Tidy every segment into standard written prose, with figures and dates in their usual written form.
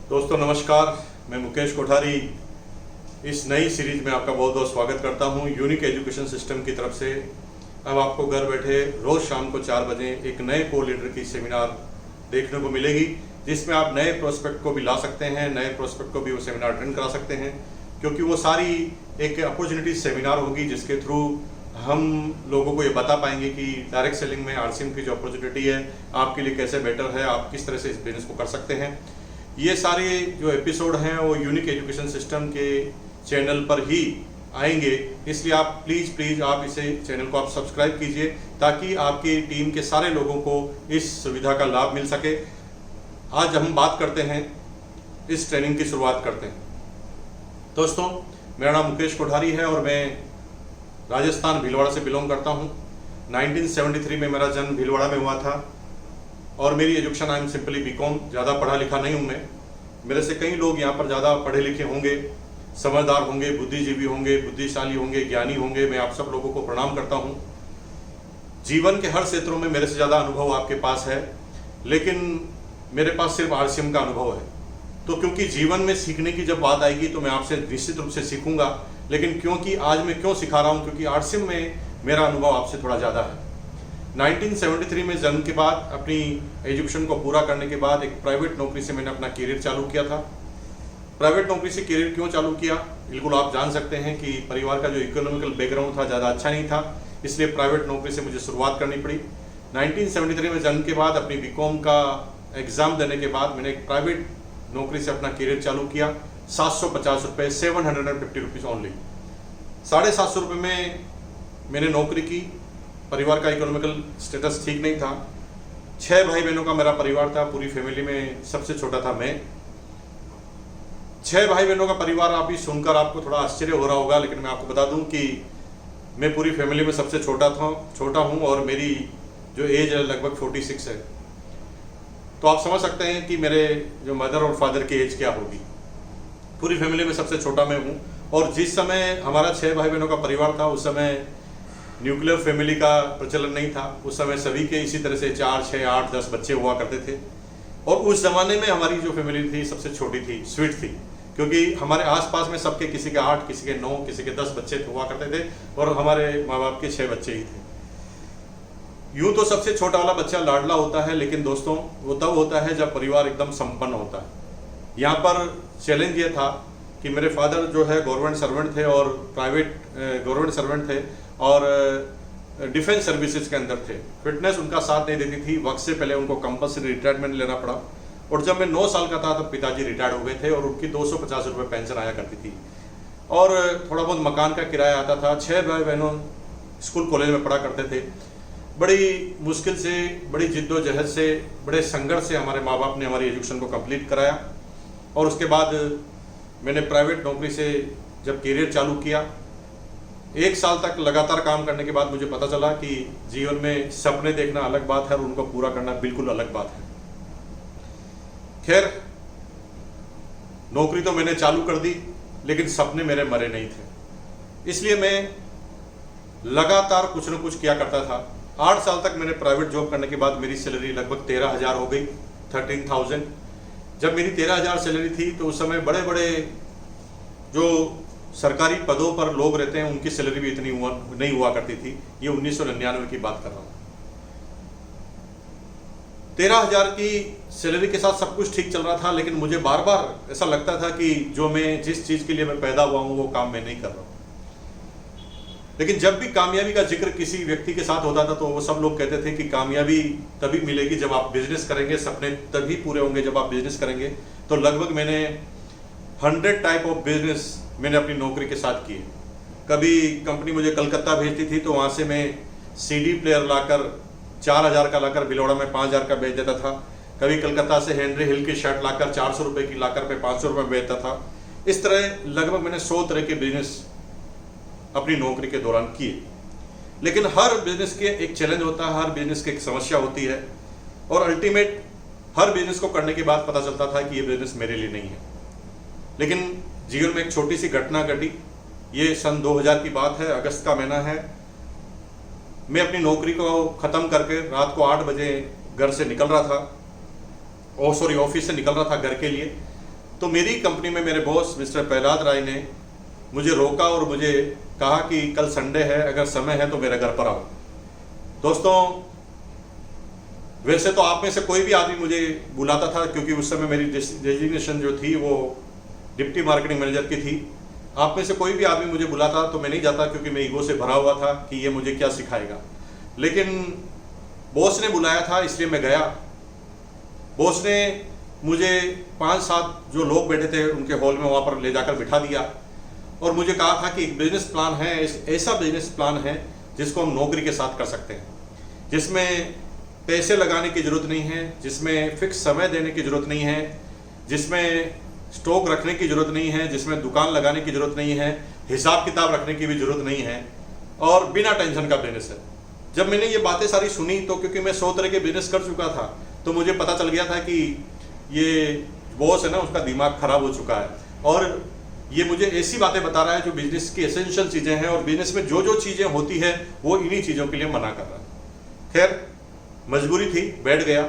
दोस्तों नमस्कार, मैं मुकेश कोठारी इस नई सीरीज में आपका बहुत बहुत स्वागत करता हूं। यूनिक एजुकेशन सिस्टम की तरफ से अब आपको घर बैठे रोज़ शाम को 4 बजे एक नए को लीडर की सेमिनार देखने को मिलेगी, जिसमें आप नए प्रोस्पेक्ट को भी ला सकते हैं, नए प्रोस्पेक्ट को भी वो सेमिनार अटेंड करा सकते हैं, क्योंकि वो सारी एक अपॉर्चुनिटी सेमिनार होगी जिसके थ्रू हम लोगों को ये बता पाएंगे कि डायरेक्ट सेलिंग में आरसीएम की जो अपॉर्चुनिटी है आपके लिए कैसे बेटर है, आप किस तरह से इस बिजनेस को कर सकते हैं। ये सारे जो एपिसोड हैं वो यूनिक एजुकेशन सिस्टम के चैनल पर ही आएंगे, इसलिए आप प्लीज़ आप इसे चैनल को आप सब्सक्राइब कीजिए ताकि आपकी टीम के सारे लोगों को इस सुविधा का लाभ मिल सके। आज हम बात करते हैं, इस ट्रेनिंग की शुरुआत करते हैं। दोस्तों, मेरा नाम मुकेश कोठारी है और मैं राजस्थान भीलवाड़ा से बिलोंग करता हूँ। 1973 में मेरा जन्म भीलवाड़ा में हुआ था और मेरी education I am simply BCom. ज़्यादा पढ़ा लिखा नहीं हूँ मैं। मेरे से कई लोग यहाँ पर ज़्यादा पढ़े लिखे होंगे, समझदार होंगे, बुद्धिजीवी होंगे, बुद्धिशाली होंगे, ज्ञानी होंगे। मैं आप सब लोगों को प्रणाम करता हूँ। जीवन के हर क्षेत्रों में मेरे से ज़्यादा अनुभव आपके पास है, लेकिन मेरे पास सिर्फ आरसीएम का अनुभव है। तो क्योंकि जीवन में सीखने की जब बात आएगी तो मैं आपसे निश्चित रूप से सीखूंगा, लेकिन क्योंकि आज मैं क्यों सिखा रहा हूँ, क्योंकि आरसीएम में मेरा अनुभव आपसे थोड़ा ज़्यादा है। 1973 में जन्म के बाद अपनी एजुकेशन को पूरा करने के बाद एक प्राइवेट नौकरी से मैंने अपना करियर चालू किया था। प्राइवेट नौकरी से करियर क्यों चालू किया, बिल्कुल आप जान सकते हैं कि परिवार का जो इकोनॉमिकल बैकग्राउंड था ज़्यादा अच्छा नहीं था, इसलिए प्राइवेट नौकरी से मुझे शुरुआत करनी पड़ी। 1973 में जन्म के बाद अपनी बीकॉम का एग्ज़ाम देने के बाद मैंने एक प्राइवेट नौकरी से अपना करियर चालू किया। 750 रुपये, 750 रुपीज़ ओनली। 750 रुपये में मैंने नौकरी की। परिवार का इकोनॉमिकल स्टेटस ठीक नहीं था। 6 भाई बहनों का मेरा परिवार था। पूरी फैमिली में सबसे छोटा था मैं। 6 भाई बहनों का परिवार आप ही सुनकर आपको थोड़ा आश्चर्य हो रहा होगा, लेकिन मैं आपको बता दूं कि मैं पूरी फैमिली में सबसे छोटा हूं और मेरी जो एज है लगभग 46 है। तो आप समझ सकते हैं कि मेरे जो मदर और फादर की एज क्या होगी। पूरी फैमिली में सबसे छोटा मैं हूँ और जिस समय हमारा 6 भाई बहनों का परिवार था उस समय न्यूक्लियर फैमिली का प्रचलन नहीं था। उस समय सभी के इसी तरह से 4, 6, 8, 10 बच्चे हुआ करते थे और उस ज़माने में हमारी जो फैमिली थी सबसे छोटी थी, स्वीट थी, क्योंकि हमारे आसपास में सबके किसी के 8, किसी के 9, किसी के 10 बच्चे हुआ करते थे और हमारे माँ बाप के 6 बच्चे ही थे। यूँ तो सबसे छोटा वाला बच्चा लाडला होता है, लेकिन दोस्तों वो तब होता है जब परिवार एकदम संपन्न होता है। यहाँ पर चैलेंज ये था कि मेरे फादर जो है गवर्नमेंट सर्वेंट थे और प्राइवेट गवर्नमेंट सर्वेंट थे और डिफेंस सर्विसेज के अंदर थे। फिटनेस उनका साथ नहीं देती थी। वक्त से पहले उनको कंपल्सरी रिटायरमेंट लेना पड़ा और जब मैं 9 साल का था तब पिताजी रिटायर्ड हो गए थे और उनकी 250 रुपये पेंशन आया करती थी और थोड़ा बहुत मकान का किराया आता था। 6 भाई बहनों स्कूल कॉलेज में पढ़ा करते थे। बड़ी मुश्किल से, बड़ी जिद्दोजहद से, बड़े संघर्ष से हमारे माँ बाप ने हमारी एजुकेशन को कंप्लीट कराया और उसके बाद मैंने प्राइवेट नौकरी से जब करियर चालू किया, 1 साल तक लगातार काम करने के बाद मुझे पता चला कि जीवन में सपने देखना अलग बात है और उनको पूरा करना बिल्कुल अलग बात है। खैर, नौकरी तो मैंने चालू कर दी, लेकिन सपने मेरे मरे नहीं थे, इसलिए मैं लगातार कुछ न कुछ किया करता था। 8 साल तक मैंने प्राइवेट जॉब करने के बाद मेरी सैलरी लगभग 13,000 हो गई, 13,000। जब मेरी 13,000 सैलरी थी तो उस समय बड़े बड़े जो सरकारी पदों पर लोग रहते हैं उनकी सैलरी भी इतनी नहीं हुआ करती थी। ये 1999 की बात कर रहा हूँ। 13,000 की सैलरी के साथ सब कुछ ठीक चल रहा था, लेकिन मुझे बार बार ऐसा लगता था कि जिस चीज़ के लिए मैं पैदा हुआ हूँ वो काम मैं नहीं कर रहा हूँ। लेकिन जब भी कामयाबी का जिक्र किसी व्यक्ति के साथ होता था तो वो सब लोग कहते थे कि कामयाबी तभी मिलेगी जब आप बिजनेस करेंगे, सपने तभी पूरे होंगे जब आप बिजनेस करेंगे। तो लगभग मैंने 100 टाइप ऑफ बिजनेस मैंने अपनी नौकरी के साथ किए। कभी कंपनी मुझे कलकत्ता भेजती थी तो वहाँ से मैं सीडी प्लेयर लाकर 4,000 का लाकर भीलवाड़ा में 5,000 का बेच देता था। कभी कलकत्ता से हेनरी हिल की शर्ट लाकर 400 रुपये की लाकर मैं 500 रुपये बेचता था। इस तरह लगभग मैंने 100 तरह के बिजनेस अपनी नौकरी के दौरान किए। लेकिन हर बिजनेस के एक चैलेंज होता है, हर बिजनेस की एक समस्या होती है और अल्टीमेट हर बिजनेस को करने के बाद पता चलता था कि ये बिजनेस मेरे लिए नहीं है। लेकिन जीवन में एक छोटी सी घटना घटी। ये सन 2000 की बात है, अगस्त का महीना है। मैं अपनी नौकरी को ख़त्म करके रात को 8 बजे घर से निकल रहा था, ऑफिस से निकल रहा था घर के लिए। तो मेरी कंपनी में मेरे बॉस मिस्टर प्रहलाद राय ने मुझे रोका और मुझे कहा कि कल संडे है, अगर समय है तो मेरे घर पर आओ। दोस्तों, वैसे तो आप में से कोई भी आदमी मुझे बुलाता था, क्योंकि उस समय मेरी डेजिग्नेशन जो थी वो डिप्टी मार्केटिंग मैनेजर की थी। आप में से कोई भी आदमी मुझे बुलाता तो मैं नहीं जाता, क्योंकि मैं ईगो से भरा हुआ था कि ये मुझे क्या सिखाएगा। लेकिन बॉस ने बुलाया था, इसलिए मैं गया। बॉस ने मुझे 5-7 जो लोग बैठे थे उनके हॉल में वहाँ पर ले जाकर बिठा दिया और मुझे कहा था कि एक बिजनेस प्लान है, ऐसा बिजनेस प्लान है जिसको हम नौकरी के साथ कर सकते हैं, जिसमें पैसे लगाने की ज़रूरत नहीं है, जिसमें फिक्स समय देने की ज़रूरत नहीं है, जिसमें स्टॉक रखने की ज़रूरत नहीं है, जिसमें दुकान लगाने की ज़रूरत नहीं है, हिसाब किताब रखने की भी ज़रूरत नहीं है और बिना टेंशन का बिजनेस है। जब मैंने ये बातें सारी सुनी तो क्योंकि मैं 100 तरह के बिजनेस कर चुका था, तो मुझे पता चल गया था कि ये बॉस है ना, उसका दिमाग खराब हो चुका है और ये मुझे ऐसी बातें बता रहा है जो बिजनेस की एसेंशियल चीज़ें हैं और बिजनेस में जो जो चीज़ें होती है वो इन्हीं चीज़ों के लिए मना कर रहा है। खैर, मजबूरी थी, बैठ गया।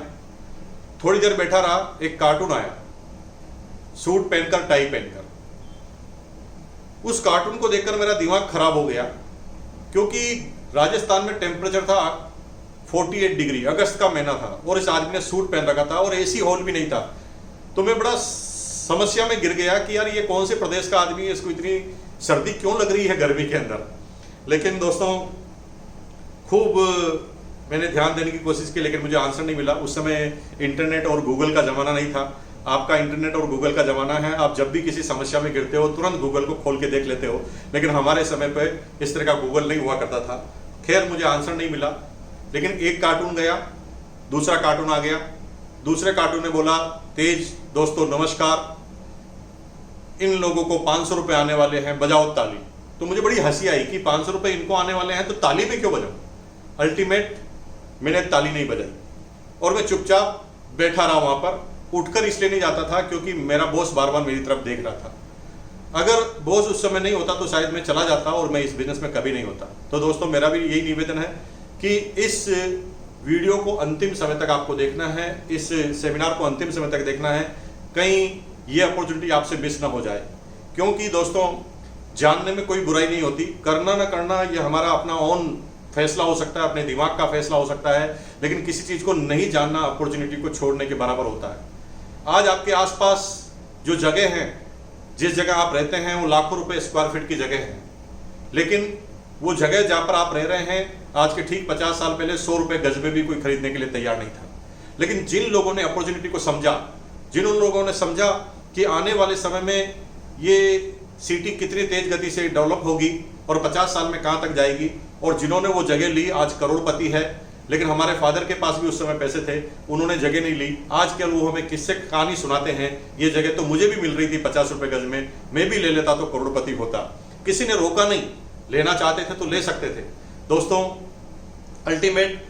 थोड़ी देर बैठा रहा, एक कार्टून आया, सूट पहनकर, टाई पहनकर। उस कार्टून को देखकर मेरा दिमाग खराब हो गया, क्योंकि राजस्थान में टेम्परेचर था 48 डिग्री, अगस्त का महीना था और इस आदमी ने सूट पहन रखा था और एसी हॉल भी नहीं था। तो मैं बड़ा समस्या में गिर गया कि यार ये कौन से प्रदेश का आदमी है, इसको इतनी सर्दी क्यों लग रही है गर्मी के अंदर। लेकिन दोस्तों, खूब मैंने ध्यान देने की कोशिश की, लेकिन मुझे आंसर नहीं मिला। उस समय इंटरनेट और गूगल का ज़माना नहीं था। आपका इंटरनेट और गूगल का ज़माना है, आप जब भी किसी समस्या में गिरते हो तुरंत गूगल को खोल के देख लेते हो, लेकिन हमारे समय पे इस तरह का गूगल नहीं हुआ करता था। खैर, मुझे आंसर नहीं मिला, लेकिन एक कार्टून गया, दूसरा कार्टून आ गया। दूसरे कार्टून ने बोला, तेज दोस्तों नमस्कार, इन लोगों को 500 रुपये आने वाले हैं, बजाओ ताली। तो मुझे बड़ी हंसी आई कि 500 रुपये इनको आने वाले हैं तो ताली में क्यों बजाऊं। अल्टीमेट मैंने ताली नहीं बजाई और मैं चुपचाप बैठा रहा वहां पर। उठकर इसलिए नहीं जाता था क्योंकि मेरा बॉस बार बार मेरी तरफ देख रहा था। अगर बॉस उस समय नहीं होता तो शायद मैं चला जाता और मैं इस बिजनेस में कभी नहीं होता। तो दोस्तों, मेरा भी यही निवेदन है कि इस वीडियो को अंतिम समय तक आपको देखना है, इस सेमिनार को अंतिम समय तक देखना है, कहीं ये अपॉर्चुनिटी आपसे मिस ना हो जाए। क्योंकि दोस्तों, जानने में कोई बुराई नहीं होती, करना ना करना ये हमारा अपना ऑन फैसला हो सकता है, अपने दिमाग का फैसला हो सकता है, लेकिन किसी चीज़ को नहीं जानना अपॉर्चुनिटी को छोड़ने के बराबर होता है। आज आपके आसपास जो जगह हैं, जिस जगह आप रहते हैं, वो लाखों रुपए स्क्वायर फीट की जगह है, लेकिन वो जगह जहाँ पर आप रह रहे हैं, आज के ठीक 50 साल पहले 100 रुपये गज में भी कोई खरीदने के लिए तैयार नहीं था। लेकिन जिन लोगों ने अपॉर्चुनिटी को समझा, जिन लोगों ने समझा कि आने वाले समय में ये सिटी कितनी तेज गति से डेवलप होगी और 50 साल में कहाँ तक जाएगी, और जिन्होंने वो जगह ली आज करोड़पति है। लेकिन हमारे फादर के पास भी उस समय पैसे थे, उन्होंने जगह नहीं ली। आज कल वो हमें किससे कहानी सुनाते हैं, ये जगह तो मुझे भी मिल रही थी 50 रुपये गज में, मैं भी ले लेता तो करोड़पति होता। किसी ने रोका नहीं, लेना चाहते थे तो ले सकते थे। दोस्तों, अल्टीमेट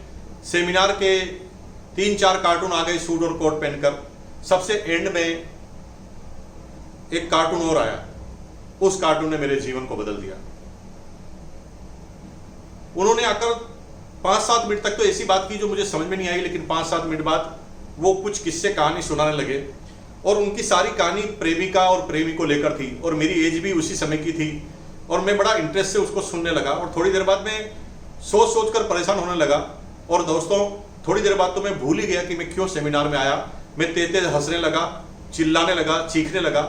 सेमिनार के 3-4 कार्टून आ गए सूट और कोट पहनकर। सबसे एंड में एक कार्टून और आया, उस कार्टून ने मेरे जीवन को बदल दिया। उन्होंने आकर 5-7 मिनट तक तो ऐसी बात की जो मुझे समझ में नहीं आई, लेकिन 5-7 मिनट बाद वो कुछ किस्से कहानी सुनाने लगे और उनकी सारी कहानी प्रेमिका और प्रेमी को लेकर थी और मेरी एज भी उसी समय की थी और मैं बड़ा इंटरेस्ट से उसको सुनने लगा। और थोड़ी देर बाद मैं सोच कर परेशान होने लगा। और दोस्तों, थोड़ी देर बाद तो मैं भूल ही गया कि मैं क्यों सेमिनार में आया। मैं तेज हंसने लगा, चिल्लाने लगा, चीखने लगा।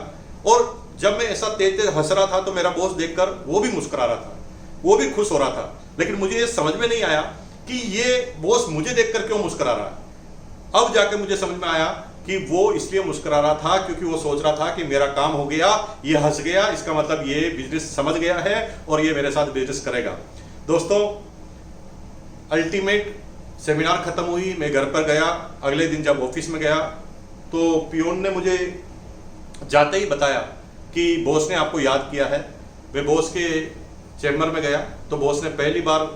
और जब मैं ऐसा तेज हंस रहा था तो मेरा बॉस देखकर वो भी मुस्कुरा रहा था, वो भी खुश हो रहा था। लेकिन मुझे ये समझ में नहीं आया कि ये बॉस मुझे देखकर क्यों मुस्कुरा रहा है। अब जाके मुझे समझ में आया कि वो इसलिए मुस्कुरा रहा था क्योंकि वो सोच रहा था कि मेरा काम हो गया, ये हंस गया, इसका मतलब ये बिजनेस समझ गया है और ये मेरे साथ बिजनेस करेगा। दोस्तों, अल्टीमेट सेमिनार खत्म हुई, मैं घर पर गया। अगले दिन जब ऑफिस में गया तो पियोन ने मुझे जाते ही बताया कि बॉस ने आपको याद किया है। मैं बॉस के चैम्बर में गया तो बॉस ने पहली बार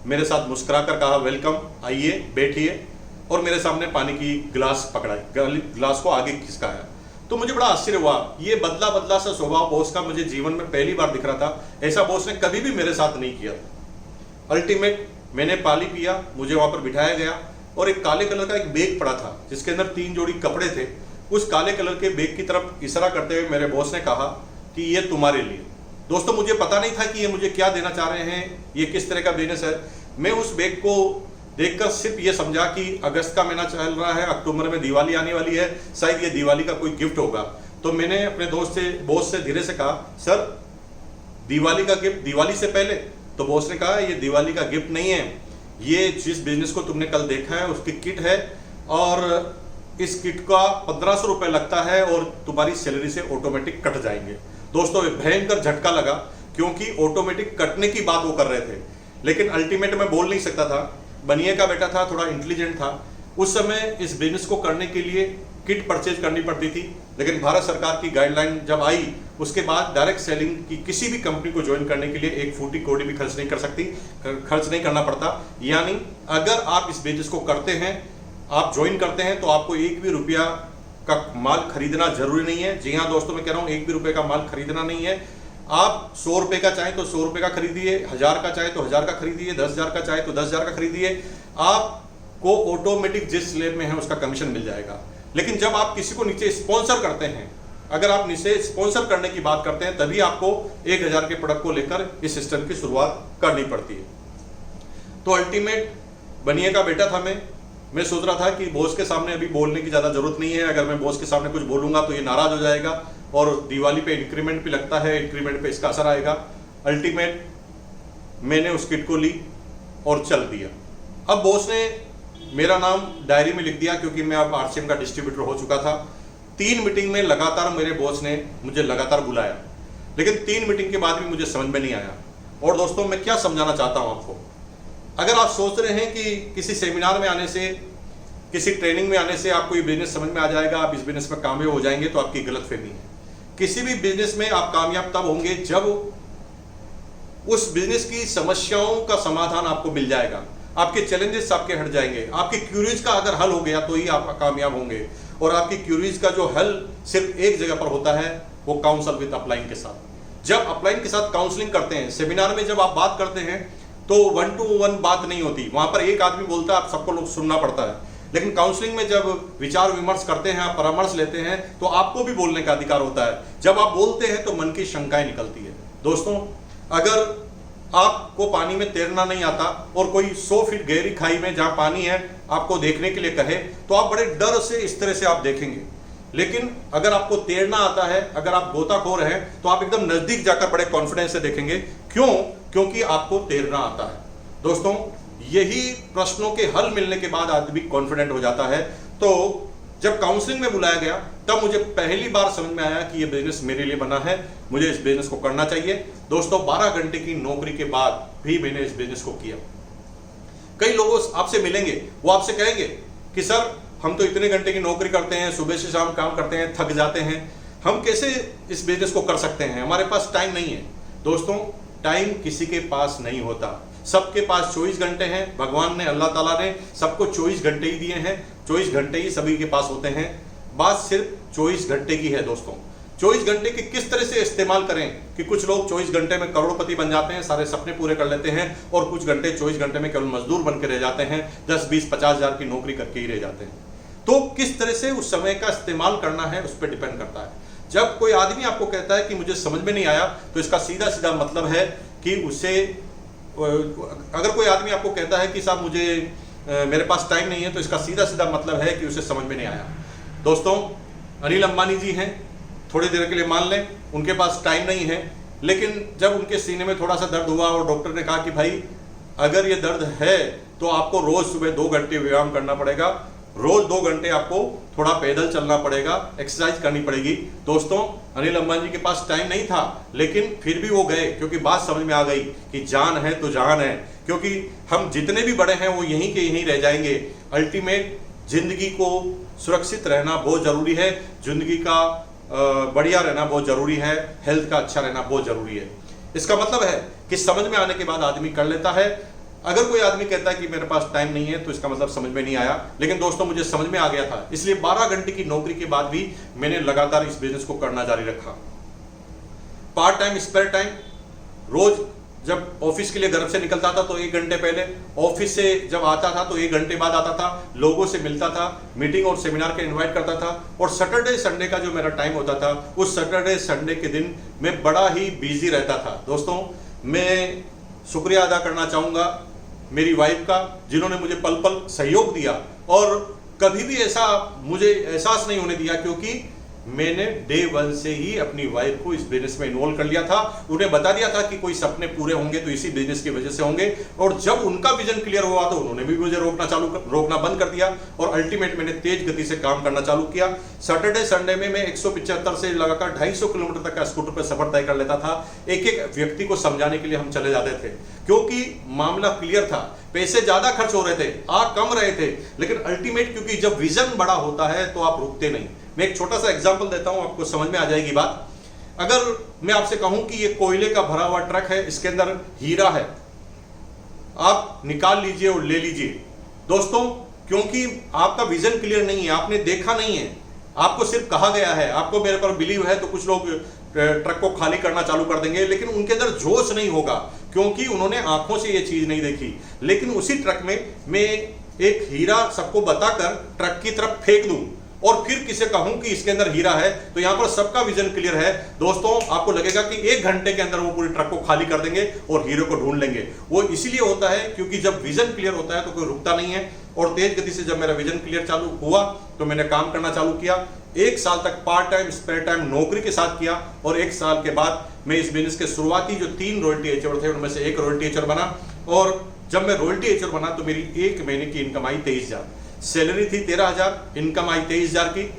मेरे साथ मुस्कुरा कर कहा, वेलकम, आइए बैठिए, और मेरे सामने पानी की गिलास पकड़ाई, गिलास को आगे खिसकाया। तो मुझे बड़ा आश्चर्य हुआ। ये बदला बदला सा स्वभाव बॉस का मुझे जीवन में पहली बार दिख रहा था। ऐसा बॉस ने कभी भी मेरे साथ नहीं किया। अल्टीमेट मैंने पानी पिया, मुझे वहां पर बिठाया गया और एक काले कलर का एक बैग पड़ा था जिसके अंदर 3 जोड़ी कपड़े थे। उस काले कलर के बैग की तरफ इशारा करते हुए मेरे बॉस ने कहा कि ये तुम्हारे लिए। दोस्तों मुझे पता नहीं था कि ये मुझे क्या देना चाह रहे हैं, ये किस तरह का बिजनेस है। मैं उस बैग को देखकर सिर्फ ये समझा कि अगस्त का महीना चल रहा है, अक्टूबर में दिवाली आने वाली है, शायद ये दिवाली का कोई गिफ्ट होगा। तो मैंने अपने बॉस से धीरे से कहा, सर दिवाली का गिफ्ट दिवाली से पहले? तो बॉस ने कहा ये दिवाली का गिफ्ट नहीं है, ये जिस बिजनेस को तुमने कल देखा है उसकी किट है और इस किट का 1500 रुपए लगता है और तुम्हारी सैलरी से ऑटोमेटिक कट जाएंगे। दोस्तों भयंकर झटका लगा क्योंकि ऑटोमेटिक कटने की बात वो कर रहे थे, लेकिन अल्टीमेट में बोल नहीं सकता था। बनिए का बेटा था, थोड़ा इंटेलिजेंट था। उस समय इस बिजनेस को करने के लिए किट परचेज करनी पड़ती थी, लेकिन भारत सरकार की गाइडलाइन जब आई उसके बाद डायरेक्ट सेलिंग की किसी भी कंपनी को ज्वाइन करने के लिए एक फूटी कौड़ी भी खर्च नहीं करना पड़ता। यानी अगर आप इस बिजनेस को करते हैं, आप ज्वाइन करते हैं, तो आपको एक भी रुपया का माल खरीदना जरूरी नहीं है। जी हाँ दोस्तों, मैं कह रहा हूं एक भी रुपए का माल खरीदना नहीं है। आप 100 रुपए का चाहे तो 100 रुपए का खरीदिए, 1000 का चाहे तो 1000 का खरीदिए, 10,000 का चाहे तो 10,000 का खरीदिए, आपको ऑटोमेटिक जिस स्लैब में है उसका कमीशन मिल जाएगा। लेकिन जब आप किसी को नीचे स्पॉन्सर करते हैं, अगर आप नीचे स्पॉन्सर करने की बात करते हैं, तभी आपको 1000 के प्रोडक्ट को लेकर इस सिस्टम की शुरुआत करनी पड़ती है। तो अल्टीमेट बनिए का बेटा था मैं सोच रहा था कि बॉस के सामने अभी बोलने की ज्यादा जरूरत नहीं है। अगर मैं बॉस के सामने कुछ बोलूंगा तो ये नाराज हो जाएगा और दिवाली पे इंक्रीमेंट भी लगता है, इंक्रीमेंट पे इसका असर आएगा। अल्टीमेट मैंने उस किट को ली और चल दिया। अब बॉस ने मेरा नाम डायरी में लिख दिया क्योंकि मैं अब आरसीएम का डिस्ट्रीब्यूटर हो चुका था। 3 मीटिंग में लगातार मेरे बॉस ने मुझे लगातार बुलाया, लेकिन 3 मीटिंग के बाद भी मुझे समझ में नहीं आया। और दोस्तों मैं क्या समझाना चाहता हूं आपको, अगर आप सोच रहे हैं कि किसी सेमिनार में आने से, किसी ट्रेनिंग में आने से आपको ये बिजनेस समझ में आ जाएगा, आप इस बिजनेस में कामयाब हो जाएंगे, तो आपकी गलतफहमी है। किसी भी बिजनेस में आप कामयाब तब होंगे जब उस बिजनेस की समस्याओं का समाधान आपको मिल जाएगा, आपके चैलेंजेस आपके हट जाएंगे, आपके क्यूरीज का अगर हल हो गया तो ही आप कामयाब होंगे। और आपकी क्यूरीज का जो हल सिर्फ एक जगह पर होता है, वो काउंसल विद अपलाइन के साथ। जब अपलाइन के साथ काउंसलिंग करते हैं, सेमिनार में जब आप बात करते हैं तो 1 to 1 बात नहीं होती, वहां पर एक आदमी बोलता है, आप सबको लोग सुनना पड़ता है। लेकिन काउंसलिंग में जब विचार विमर्श करते हैं, आप परामर्श लेते हैं, तो आपको भी बोलने का अधिकार होता है। जब आप बोलते हैं तो मन की शंकाएं निकलती है। दोस्तों अगर आपको पानी में तैरना नहीं आता और कोई 100 फीट गहरी खाई में जहां पानी है आपको देखने के लिए कहे, तो आप बड़े डर से इस तरह से आप देखेंगे। लेकिन अगर आपको तैरना आता है, अगर आप गोताखोर हैं, तो आप एकदम नजदीक जाकर बड़े कॉन्फिडेंस से देखेंगे। क्यों? क्योंकि आपको तैरना आता है। दोस्तों यही प्रश्नों के हल मिलने के बाद आदमी कॉन्फिडेंट हो जाता है। तो जब काउंसलिंग में बुलाया गया तब मुझे पहली बार समझ में आया कि ये बिजनेस मेरे लिए बना है, मुझे इस बिजनेस को करना चाहिए। दोस्तों 12 घंटे की नौकरी के बाद भी मैंने इस बिजनेस को किया। कई लोग आपसे मिलेंगे, वो आपसे कहेंगे कि सर हम तो इतने घंटे की नौकरी करते हैं, सुबह से शाम काम करते हैं, थक जाते हैं, हम कैसे इस बिजनेस को कर सकते हैं, हमारे पास टाइम नहीं है। दोस्तों टाइम किसी के पास नहीं होता, सबके पास 24 घंटे हैं। भगवान ने, अल्लाह ताला ने सबको 24 घंटे ही दिए हैं, 24 घंटे ही सभी के पास होते हैं। बात सिर्फ 24 घंटे की है दोस्तों। 24 घंटे की किस तरह से इस्तेमाल करें कि कुछ लोग 24 घंटे में करोड़पति बन जाते हैं, सारे सपने पूरे कर लेते हैं, और कुछ घंटे 24 घंटे में केवल मजदूर बन के रह जाते हैं, 10, 20, 50 हजार की नौकरी करके ही रह जाते हैं। तो किस तरह से उस समय का इस्तेमाल करना है उस पर डिपेंड करता है। जब कोई आदमी आपको कहता है कि मुझे समझ में नहीं आया, तो इसका सीधा सीधा मतलब है कि उसे, अगर कोई आदमी आपको कहता है कि साहब मुझे मेरे पास टाइम नहीं है, तो इसका सीधा सीधा मतलब है कि उसे समझ में नहीं आया। दोस्तों अनिल अंबानी जी हैं, थोड़ी देर के लिए मान लें उनके पास टाइम नहीं है, लेकिन जब उनके सीने में थोड़ा सा दर्द हुआ और डॉक्टर ने कहा कि भाई अगर ये दर्द है तो आपको रोज सुबह 2 घंटे व्यायाम करना पड़ेगा, रोज 2 घंटे आपको थोड़ा पैदल चलना पड़ेगा, एक्सरसाइज करनी पड़ेगी। दोस्तों अनिल अंबानी जी के पास टाइम नहीं था, लेकिन फिर भी वो गए, क्योंकि बात समझ में आ गई कि जान है तो जहान है। क्योंकि हम जितने भी बड़े हैं वो यहीं के यहीं रह जाएंगे। अल्टीमेट जिंदगी को सुरक्षित रहना बहुत जरूरी है, जिंदगी का बढ़िया रहना बहुत जरूरी है, हेल्थ का अच्छा रहना बहुत जरूरी है। इसका मतलब है कि समझ में आने के बाद आदमी कर लेता है। अगर कोई आदमी कहता है कि मेरे पास टाइम नहीं है, तो इसका मतलब समझ में नहीं आया। लेकिन दोस्तों मुझे समझ में आ गया था, इसलिए 12 घंटे की नौकरी के बाद भी मैंने लगातार इस बिजनेस को करना जारी रखा। पार्ट टाइम, स्पेयर टाइम, रोज जब ऑफिस के लिए घर से निकलता था तो 1 घंटे पहले, ऑफिस से जब आता था तो 1 घंटे बाद आता था, लोगों से मिलता था, मीटिंग और सेमिनार के इनवाइट करता था। और सैटरडे संडे का जो मेरा टाइम होता था, उस सैटरडे संडे के दिन मैं बड़ा ही बिजी रहता था। दोस्तों, मैं शुक्रिया अदा करना चाहूँगा मेरी वाइफ का, जिन्होंने मुझे पल पल सहयोग दिया और कभी भी ऐसा मुझे एहसास नहीं होने दिया, क्योंकि मैंने डे 1 से ही अपनी वाइफ को इस बिजनेस में इन्वॉल्व कर लिया था। उन्हें बता दिया था कि कोई सपने पूरे होंगे तो इसी बिजनेस की वजह से होंगे, और जब उनका विजन क्लियर हुआ तो उन्होंने भी मुझे रोकना बंद कर दिया और अल्टीमेट मैंने तेज गति से काम करना चालू किया। सैटरडे संडे में मैं 175 से लगाकर 250 किलोमीटर तक का स्कूटर पर सफर तय कर लेता था। एक एक व्यक्ति को समझाने के लिए हम चले जाते थे, क्योंकि मामला क्लियर था। पैसे ज्यादा खर्च हो रहे थे, आ कम रहे थे, लेकिन अल्टीमेट क्योंकि जब विजन बड़ा होता है तो आप रुकते नहीं। मैं एक छोटा सा एग्जांपल देता हूं, आपको समझ में आ जाएगी बात। अगर मैं आपसे कहूं कि ये कोयले का भरा हुआ ट्रक है, इसके अंदर हीरा है, आप निकाल लीजिए और ले लीजिए। दोस्तों, क्योंकि आपका विजन क्लियर नहीं है, आपने देखा नहीं है, आपको सिर्फ कहा गया है, आपको मेरे पर बिलीव है, तो कुछ लोग ट्रक को खाली करना चालू कर देंगे, लेकिन उनके अंदर जोश नहीं होगा, क्योंकि उन्होंने आंखों से ये चीज नहीं देखी। लेकिन उसी ट्रक में मैं एक हीरा सबको बताकर ट्रक की तरफ फेंक दूं और फिर किसे कहूं कि इसके अंदर हीरा है, तो यहां पर सबका विजन क्लियर है। दोस्तों, आपको लगेगा कि 1 घंटे के अंदर वो पूरी ट्रक को खाली कर देंगे और हीरो को ढूंढ लेंगे। वो इसीलिए होता है क्योंकि जब विजन क्लियर होता है तो कोई रुकता नहीं है। और तेज गति से जब मेरा विजन क्लियर चालू हुआ तो मैंने काम करना चालू किया। 1 साल तक पार्ट टाइम स्पेयर टाइम नौकरी के साथ किया, और 1 साल के बाद मैं इस बिजनेस के शुरुआती जो 3 रॉयल्टी एचर थे उनमें से एक रॉयल्टी एचर बना। और जब मैं रॉयल्टी एचर बना तो मेरी 1 महीने की इनकम आई 23,000, सैलरी थी 13,000, इनकम आई 23,000 की।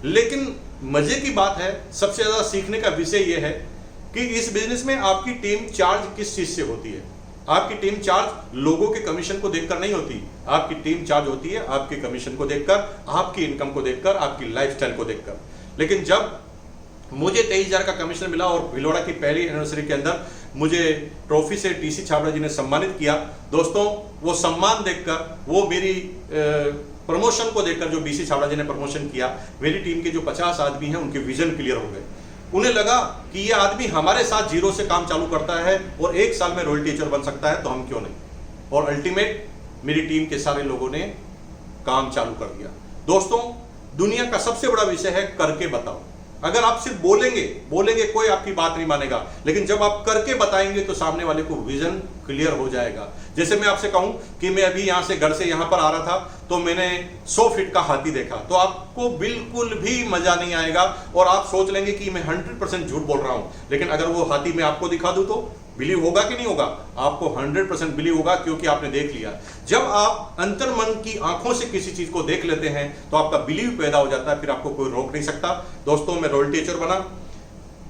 लेकिन मजे की बात है, सबसे ज्यादा सीखने का विषय यह है कि इस बिजनेस में आपकी टीम चार्ज किस चीज से होती है। आपकी टीम चार्ज लोगों के कमीशन को देखकर नहीं होती, आपकी टीम चार्ज होती है आपके कमीशन को देखकर, आपकी इनकम को देखकर, आपकी लाइफस्टाइल को देखकर। लेकिन जब मुझे 23,000 का कमीशन मिला और भिलवाड़ा की पहली एनिवर्सरी के अंदर मुझे ट्रॉफी से टीसी छाबड़ा जी ने सम्मानित किया, दोस्तों वो सम्मान देखकर, वो मेरी प्रमोशन को देखकर, जो बीसी छाबड़ा जी ने प्रमोशन किया, मेरी टीम के जो 50 आदमी हैं उनके विजन क्लियर हो गए। उन्हें लगा कि ये आदमी हमारे साथ जीरो से काम चालू करता है और 1 साल में रॉयल्टी एचर बन सकता है, तो हम क्यों नहीं। और अल्टीमेट मेरी टीम के सारे लोगों ने काम चालू कर दिया। दोस्तों, दुनिया का सबसे बड़ा विषय है करके बताओ। अगर आप सिर्फ बोलेंगे कोई आपकी बात नहीं मानेगा, लेकिन जब आप करके बताएंगे तो सामने वाले को विजन क्लियर हो जाएगा। जैसे मैं आपसे कहूं कि मैं अभी यहां से घर से यहां पर आ रहा था तो मैंने 100 फीट का हाथी देखा, तो आपको बिल्कुल भी मजा नहीं आएगा और आप सोच लेंगे कि मैं 100% झूठ बोल रहा हूं। लेकिन अगर वो हाथी मैं आपको दिखा दूं तो बिलीव होगा कि नहीं होगा? आपको 100% बिलीव होगा, क्योंकि आपने देख लिया। जब आप अंतर्मन की आंखों से किसी चीज को देख लेते हैं तो आपका बिलीव पैदा हो जाता है, फिर आपको कोई रोक नहीं सकता। दोस्तों, मैं रॉयल्टी एचर बना,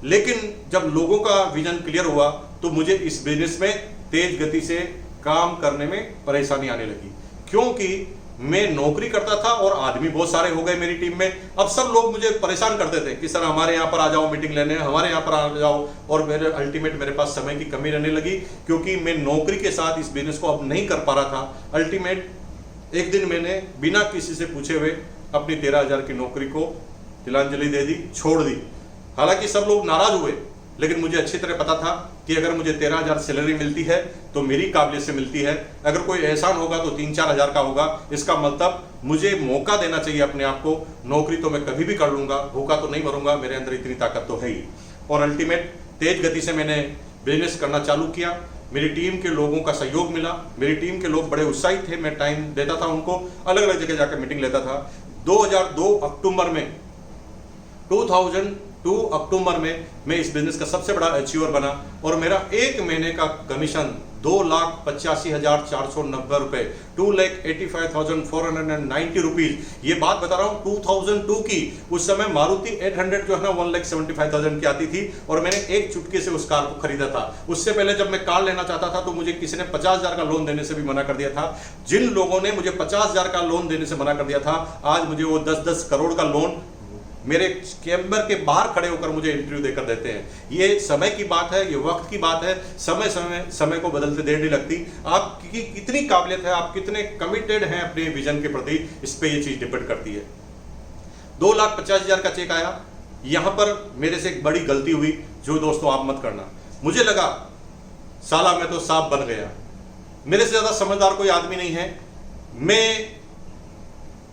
लेकिन जब लोगों का विजन क्लियर हुआ तो मुझे इस बिजनेस में तेज गति से काम करने में परेशानी आने लगी, क्योंकि मैं नौकरी करता था और आदमी बहुत सारे हो गए मेरी टीम में। अब सब लोग मुझे परेशान करते थे कि सर हमारे यहाँ पर आ जाओ मीटिंग लेने, हमारे यहाँ पर आ जाओ, और मेरे पास समय की कमी रहने लगी, क्योंकि मैं नौकरी के साथ इस बिजनेस को अब नहीं कर पा रहा था। अल्टीमेट एक दिन मैंने बिना किसी से पूछे हुए अपनी 13,000 की नौकरी को तिलांजलि दे दी, छोड़ दी। हालांकि सब लोग नाराज हुए, लेकिन मुझे अच्छी तरह पता था कि अगर मुझे 13,000 सैलरी मिलती है तो मेरी काबिलियत से मिलती है, अगर कोई एहसान होगा तो 3-4 हज़ार का होगा। इसका मतलब मुझे मौका देना चाहिए अपने आप को। नौकरी तो मैं कभी भी कर लूंगा, भूखा तो नहीं मरूंगा, मेरे अंदर इतनी ताकत तो है ही। और अल्टीमेट तेज गति से मैंने बिजनेस करना चालू किया। मेरी टीम के लोगों का सहयोग मिला, मेरी टीम के लोग बड़े उत्साहित थे, मैं टाइम देता था उनको, अलग अलग जगह जाकर मीटिंग लेता था। 2002 अक्टूबर में मैं इस बिजनेस का सबसे बड़ा अचीवर बना और मेरा 1 महीने का कमीशन 2,85,490 रुपए, 2,85,490 रुपीज। ये बात बता रहा हूँ 2002 की। उस समय मारुति 800 जो है ना 1,75,000 की आती थी और मैंने एक चुटकी से उस कार को खरीदा था। उससे पहले जब मैं कार लेना चाहता था तो मुझे किसी ने 50,000 का लोन देने से भी मना कर दिया था। जिन लोगों ने मुझे 50,000 का लोन देने से मना कर दिया था, आज मुझे वो 10-10 करोड़ का लोन मेरे चैम्बर के बाहर खड़े होकर मुझे इंटरव्यू देकर देते हैं। ये समय की बात है, ये वक्त की बात है। समय को बदलते देर नहीं लगती। आपकी कितनी काबिलियत है, आप कितने कमिटेड हैं अपने विजन के प्रति, इस पे ये चीज डिपेंड करती है। 2,50,000 का चेक आया। यहां पर मेरे से एक बड़ी गलती हुई जो दोस्तों आप मत करना। मुझे लगा साला मैं तो सांप बन गया। मेरे से ज्यादा समझदार कोई आदमी नहीं है। मैं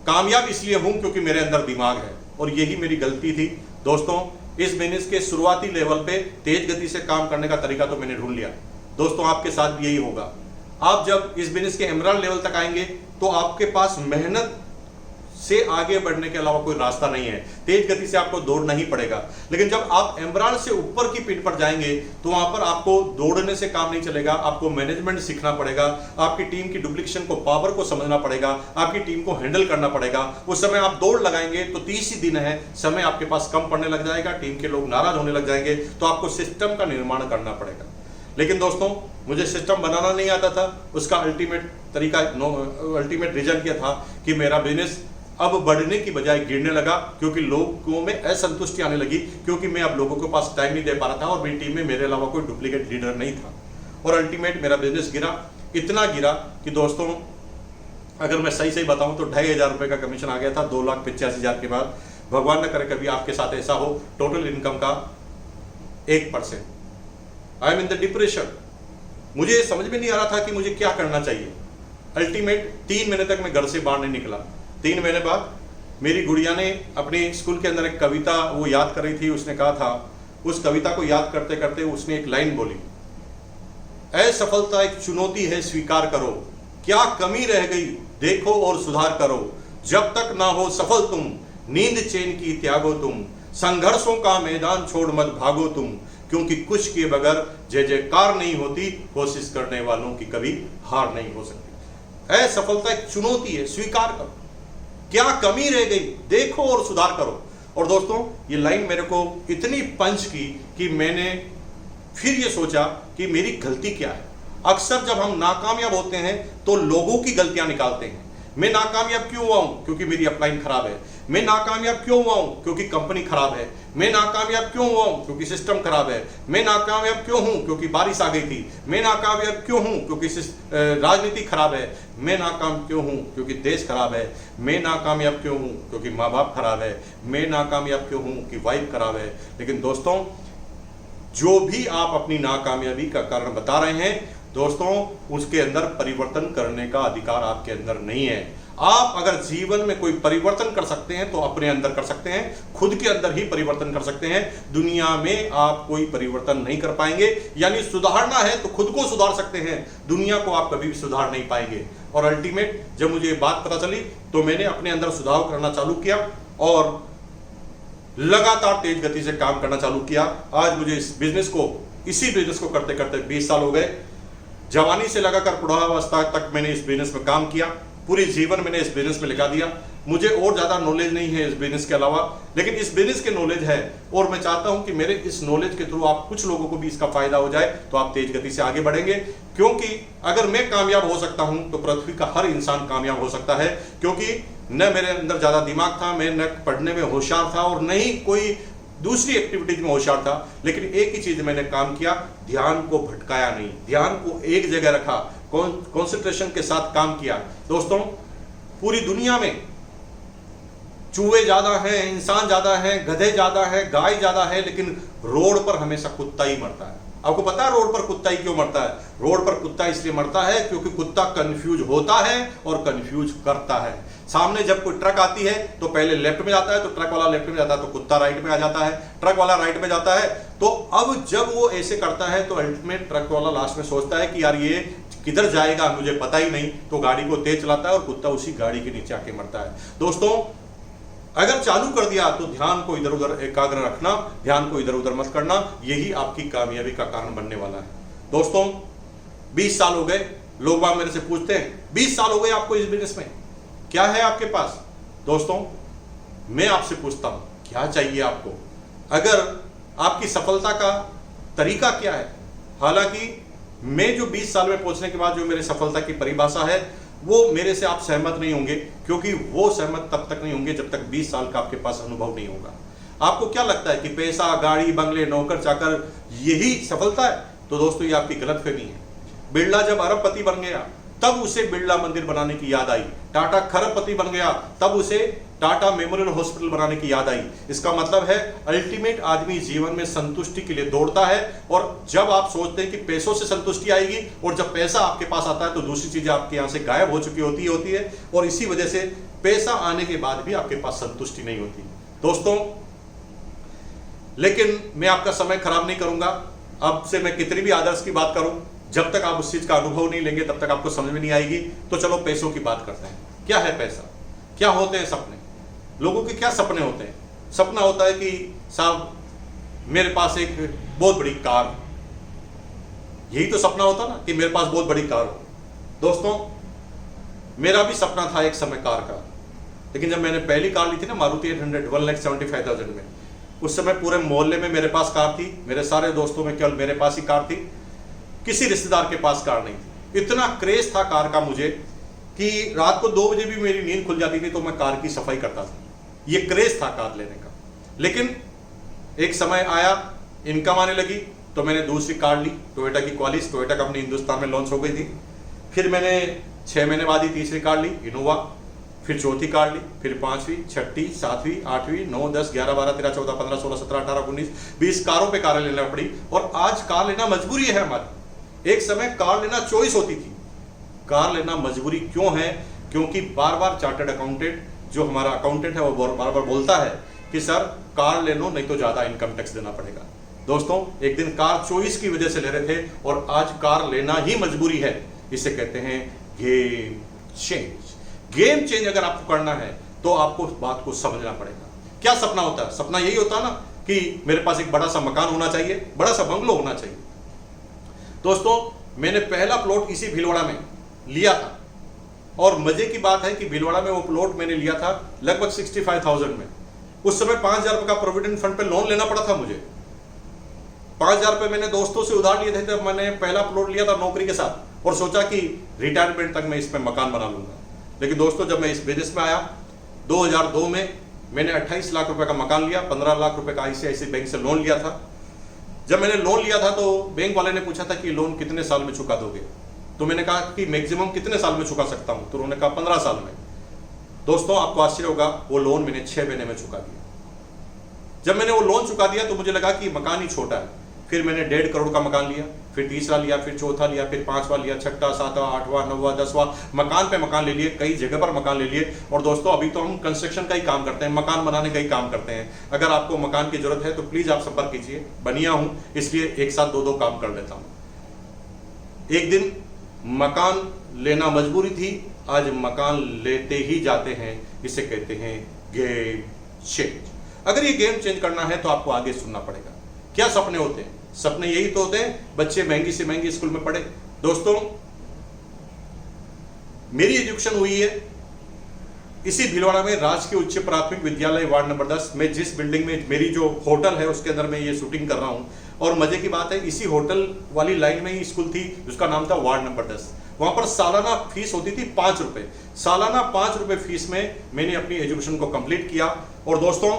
कामयाब इसलिए हूं क्योंकि मेरे अंदर दिमाग है, और यही मेरी गलती थी। दोस्तों, इस बिजनेस के शुरुआती लेवल पे तेज गति से काम करने का तरीका तो मैंने ढूंढ लिया। दोस्तों, आपके साथ भी यही होगा। आप जब इस बिजनेस के एमराल्ड लेवल तक आएंगे तो आपके पास मेहनत से आगे बढ़ने के अलावा कोई रास्ता नहीं है। तेज गति से आपको दौड़ना ही पड़ेगा। लेकिन जब आप एमराल्ड से ऊपर की पिन पर जाएंगे तो वहां पर आपको दौड़ने से काम नहीं चलेगा। आपको मैनेजमेंट सीखना पड़ेगा, आपकी टीम की डुप्लीकेशन को, पावर को समझना पड़ेगा, आपकी टीम को हैंडल करना पड़ेगा। उस समय आप दौड़ लगाएंगे तो 30 ही दिन है, समय आपके पास कम पड़ने लग जाएगा, टीम के लोग नाराज होने लग जाएंगे, तो आपको सिस्टम का निर्माण करना पड़ेगा। लेकिन दोस्तों, मुझे सिस्टम बनाना नहीं आता था। उसका अल्टीमेट रीजन क्या था कि मेरा बिजनेस अब बढ़ने की बजाय गिरने लगा, क्योंकि लोगों में असंतुष्टि आने लगी, क्योंकि मैं अब लोगों के पास टाइम नहीं दे पा रहा था और मेरी टीम में मेरे अलावा कोई डुप्लीकेट लीडर नहीं था। और अल्टीमेट मेरा बिजनेस गिरा, इतना गिरा कि दोस्तों, अगर मैं सही बताऊं तो 2500 रुपये का कमीशन आ गया था 2,85,000 के बाद। भगवान न करे कभी आपके साथ ऐसा हो। टोटल इनकम का 1%। I am in the depression. मुझे समझ में नहीं आ रहा था कि मुझे क्या करना चाहिए। अल्टीमेट 3 महीने तक मैं घर से बाहर नहीं निकला। 3 महीने बाद मेरी गुड़िया ने अपने स्कूल के अंदर एक कविता वो याद कर रही थी। उसने कहा था, उस कविता को याद करते करते उसने एक लाइन बोली, असफलता एक चुनौती है स्वीकार करो, क्या कमी रह गई देखो और सुधार करो, जब तक ना हो सफल तुम नींद चैन की त्यागो तुम, संघर्षों का मैदान छोड़ मत भागो तुम, क्योंकि कुछ के बगैर जय जयकार नहीं होती, कोशिश करने वालों की कभी हार नहीं हो सकती। असफलता एक चुनौती है, स्वीकार करो, क्या कमी रह गई देखो और सुधार करो। और दोस्तों, ये लाइन मेरे को इतनी पंच की कि मैंने फिर ये सोचा कि मेरी गलती क्या है। अक्सर जब हम नाकामयाब होते हैं तो लोगों की गलतियां निकालते हैं। मैं नाकामयाब क्यों हुआ हूं? क्योंकि मेरी अपलाइन खराब है। मैं नाकामयाब क्यों हुआ हूं? क्योंकि कंपनी खराब है। मैं नाकामयाब क्यों हुआ हूं? क्योंकि सिस्टम खराब है। मैं नाकामयाब क्यों हूं? क्योंकि बारिश आ गई थी। मैं नाकामयाब क्यों हूं? क्योंकि राजनीति खराब है। मैं नाकाम क्यों हूं? क्योंकि देश खराब है। मैं नाकामयाब क्यों हूं? क्योंकि माँ बाप खराब है। मैं नाकामयाब क्यों हूं? कि वाइफ खराब है। लेकिन दोस्तों, जो भी आप अपनी नाकामयाबी का कारण बता रहे हैं, दोस्तों, उसके अंदर परिवर्तन करने का अधिकार आपके अंदर नहीं है। आप अगर जीवन में कोई परिवर्तन कर सकते हैं तो अपने अंदर कर सकते हैं, खुद के अंदर ही परिवर्तन कर सकते हैं। दुनिया में आप कोई परिवर्तन नहीं कर पाएंगे। यानी सुधारना है तो खुद को सुधार सकते हैं, दुनिया को आप कभी भी सुधार नहीं पाएंगे। और अल्टीमेट जब मुझे ये बात पता चली तो मैंने अपने अंदर सुधार करना चालू किया और लगातार तेज गति से काम करना चालू किया। आज मुझे इसी बिजनेस को करते करते 20 साल हो गए। जवानी से लगाकर बुढ़ावस्था तक मैंने इस बिजनेस में काम किया। पूरी जीवन मैंने इस बिजनेस में लगा दिया। मुझे और ज्यादा नॉलेज नहीं है इस बिजनेस के अलावा, लेकिन इस बिजनेस के नॉलेज है और मैं चाहता हूं कि मेरे इस नॉलेज के थ्रू आप कुछ लोगों को भी इसका फायदा हो जाए तो आप तेज गति से आगे बढ़ेंगे। क्योंकि अगर मैं कामयाब हो सकता हूं तो पृथ्वी का हर इंसान कामयाब हो सकता है। क्योंकि न मेरे अंदर ज्यादा दिमाग था, मैं न पढ़ने में होशियार था और न ही कोई दूसरी एक्टिविटीज में होशियार था। लेकिन एक ही चीज मैंने काम किया, ध्यान को भटकाया नहीं, ध्यान को एक जगह रखा, कॉन्सेंट्रेशन के साथ काम किया। दोस्तों, पूरी दुनिया में चूहे ज्यादा हैं, इंसान ज्यादा हैं, गधे ज्यादा हैं, गाय ज्यादा है, लेकिन रोड पर हमेशा कुत्ता ही मरता है। आपको पता है रोड पर कुत्ता ही क्यों मरता है? रोड पर कुत्ता इसलिए मरता है क्योंकि कुत्ता कंफ्यूज होता है और कंफ्यूज करता है। सामने जब कोई ट्रक आती है तो पहले लेफ्ट में जाता है, तो ट्रक वाला लेफ्ट में जाता है तो कुत्ता राइट में आ जाता है, ट्रक वाला राइट में जाता है। तो अब जब वो ऐसे करता है तो अल्टीमेट ट्रक वाला लास्ट में सोचता है कि यार ये किधर जाएगा मुझे पता ही नहीं, तो गाड़ी को तेज चलाता है और कुत्ता उसी गाड़ी के नीचे आके मरता है। दोस्तों, अगर चालू कर दिया तो ध्यान को इधर उधर एकाग्र रखना, ध्यान को इधर उधर मत करना, यही आपकी कामयाबी का कारण बनने वाला है। दोस्तों, 20 साल हो गए। लोग बाग मेरे से पूछते हैं 20 साल हो गए आपको इस बिजनेस में, क्या है आपके पास? दोस्तों, मैं आपसे पूछता हूं क्या चाहिए आपको? अगर आपकी सफलता का तरीका क्या है? हालांकि मैं जो 20 साल में पहुंचने के बाद जो मेरी सफलता की परिभाषा है वो मेरे से आप सहमत नहीं होंगे, क्योंकि वो सहमत तब तक नहीं होंगे जब तक 20 साल का आपके पास अनुभव नहीं होगा। आपको क्या लगता है कि पैसा, गाड़ी, बंगले, नौकर चाकर यही सफलता है? तो दोस्तों, ये आपकी गलतफहमी है। बिरला जब अरबपति बन गया तब उसे बिरला मंदिर बनाने की याद आई। टाटा खरबपति बन गया तब उसे टाटा मेमोरियल हॉस्पिटल बनाने की याद आई। इसका मतलब है अल्टीमेट आदमी जीवन में संतुष्टि के लिए दौड़ता है, और जब आप सोचते हैं कि पैसों से संतुष्टि आएगी और जब पैसा आपके पास आता है तो दूसरी चीजें आपके यहां से गायब हो चुकी होती है, और इसी वजह से पैसा आने के बाद भी आपके पास संतुष्टि नहीं होती दोस्तों। लेकिन मैं आपका समय खराब नहीं करूंगा। अब से मैं कितनी भी आदर्श की बात करूं, जब तक आप उस चीज का अनुभव नहीं लेंगे तब तक आपको समझ में नहीं आएगी। तो चलो पैसों की बात करते हैं। क्या है पैसा, क्या होते हैं सपने, लोगों के क्या सपने होते हैं। सपना होता है कि साहब मेरे पास एक बहुत बड़ी कार, यही तो सपना होता ना कि मेरे पास बहुत बड़ी कार हो। दोस्तों मेरा भी सपना था एक समय कार का, लेकिन जब मैंने पहली कार ली थी ना मारुति 800 1,75,000 में, उस समय पूरे मोहल्ले में मेरे पास कार थी, मेरे सारे दोस्तों में केवल मेरे पास ही कार थी, किसी रिश्तेदार के पास कार नहीं थी। इतना क्रेज था कार का मुझे कि रात को 2 बजे भी मेरी नींद खुल जाती थी तो मैं कार की सफाई करता था। ये क्रेज था कार लेने का। लेकिन एक समय आया, इनकम आने लगी, तो मैंने दूसरी कार ली, टोयोटा की क्वालिस। टोयोटा कंपनी हिंदुस्तान में लॉन्च हो गई थी। फिर मैंने 6 महीने बाद ही तीसरी कार ली, इनोवा। फिर चौथी कार ली, फिर 5वीं, 6वीं, 7वीं, 8वीं, 9, 10, 11, 12, 13, 14, 15, 16, 17, 18, 19, 20 कारों पे कारें लेना पड़ी। और आज कार लेना मजबूरी है हमारी। एक समय कार लेना चॉइस होती थी, कार लेना मजबूरी क्यों है? क्योंकि बार बार चार्टर्ड अकाउंटेंट, जो हमारा अकाउंटेंट है, वो बार बार बोलता है कि सर कार ले लो, नहीं तो ज्यादा इनकम टैक्स देना पड़ेगा। दोस्तों एक दिन कार चॉइस की वजह से ले रहे थे और आज कार लेना ही मजबूरी है। इसे कहते हैं गेम चेंज। गेम चेंज अगर आपको करना है तो आपको बात को समझना पड़ेगा। क्या सपना होता है? सपना यही होता है ना कि मेरे पास एक बड़ा सा मकान होना चाहिए, बड़ा सा बंगलो होना चाहिए। दोस्तों मैंने पहला प्लॉट इसी भीलवाड़ा में लिया था, और मजे की बात है कि भीलवाड़ा में वो प्लॉट मैंने लिया था लगभग 65,000 में। उस समय 5,000 रुपए का प्रोविडेंट फंड पे लोन लेना पड़ा था मुझे। 5,000 रुपए मैंने दोस्तों से उधार लिए थे जब मैंने पहला प्लॉट लिया था नौकरी के साथ, और सोचा कि रिटायरमेंट तक मैं इस पे मकान बना लूंगा। लेकिन दोस्तों जब मैं इस बिजनेस में आया 2002 में, मैंने 28 लाख रुपए का मकान लिया, 15 लाख रुपए का ICICI बैंक से लोन लिया था। जब मैंने लोन लिया था तो बैंक वाले ने पूछा था कि लोन कितने साल में चुका दोगे, तो मैंने कहा कि मैक्सिमम कितने साल में चुका सकता हूं, तो उन्होंने कहा 15 साल में। दोस्तों आपको आश्चर्य होगा, वो लोन मैंने 6 महीने में चुका दिया। जब मैंने वो लोन चुका दिया तो मुझे लगा कि मकान ही छोटा है। फिर मैंने 1.5 करोड़ का मकान लिया, फिर तीसरा लिया, फिर चौथा लिया, फिर 5वां लिया, 6वां, 7वां, 8वां, 9वां, 10वां, मकान पे मकान ले लिए, कई जगह पर मकान ले लिए। और दोस्तों अभी तो हम कंस्ट्रक्शन का ही काम करते हैं, मकान बनाने का ही काम करते हैं। अगर आपको मकान की जरूरत है तो प्लीज आप संपर्क कीजिए, बनिया हूं इसलिए एक साथ 2-2 काम कर लेता हूं। एक दिन मकान लेना मजबूरी थी, आज मकान लेते ही जाते हैं। इसे कहते हैं गेम चेंज। अगर ये गेम चेंज करना है तो आपको आगे सुनना पड़ेगा। क्या सपने होते हैं? सपने यही तो होते हैं, बच्चे महंगी से महंगी स्कूल में पढ़े। दोस्तों मेरी एजुकेशन हुई है इसी भीलवाड़ा में, राजकीय उच्च प्राथमिक विद्यालय वार्ड नंबर 10 में। जिस बिल्डिंग में मेरी जो होटल है उसके अंदर मैं ये शूटिंग कर रहा हूं, और मजे की बात है इसी होटल वाली लाइन में ही स्कूल थी जिसका नाम था वार्ड नंबर 10। वहां पर सालाना फीस होती थी 5 रुपए। सालाना 5 रुपए फीस में मैंने अपनी एजुकेशन को कंप्लीट किया। और दोस्तों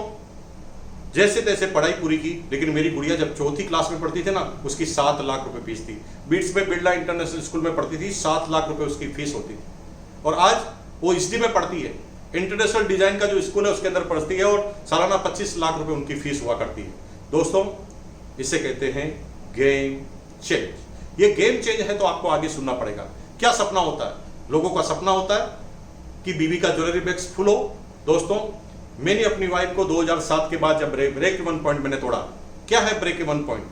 जैसे तैसे पढ़ाई पूरी की। लेकिन मेरी गुड़िया जब 4th क्लास में पढ़ती थी ना, उसकी 7 लाख रुपए फीस थी। बीट्स में बिरला इंटरनेशनल स्कूल में पढ़ती थी, 7 लाख रुपए उसकी फीस होती थी। और आज वो SD में पढ़ती है, इंटरनेशनल डिजाइन का जो स्कूल है उसके अंदर पढ़ती है, और सालाना 25 लाख रुपए उनकी फीस हुआ करती है। दोस्तों इसे कहते हैं गेम चेंज। ये गेम चेंज है तो आपको आगे सुनना पड़ेगा। क्या सपना होता है? लोगों का सपना होता है कि बीवी का ज्वेलरी बैग्स फुल हो। दोस्तों मैंने अपनी वाइफ को 2007 के बाद जब ब्रेक इवन पॉइंट मैंने तोड़ा। क्या है ब्रेक इवन पॉइंट?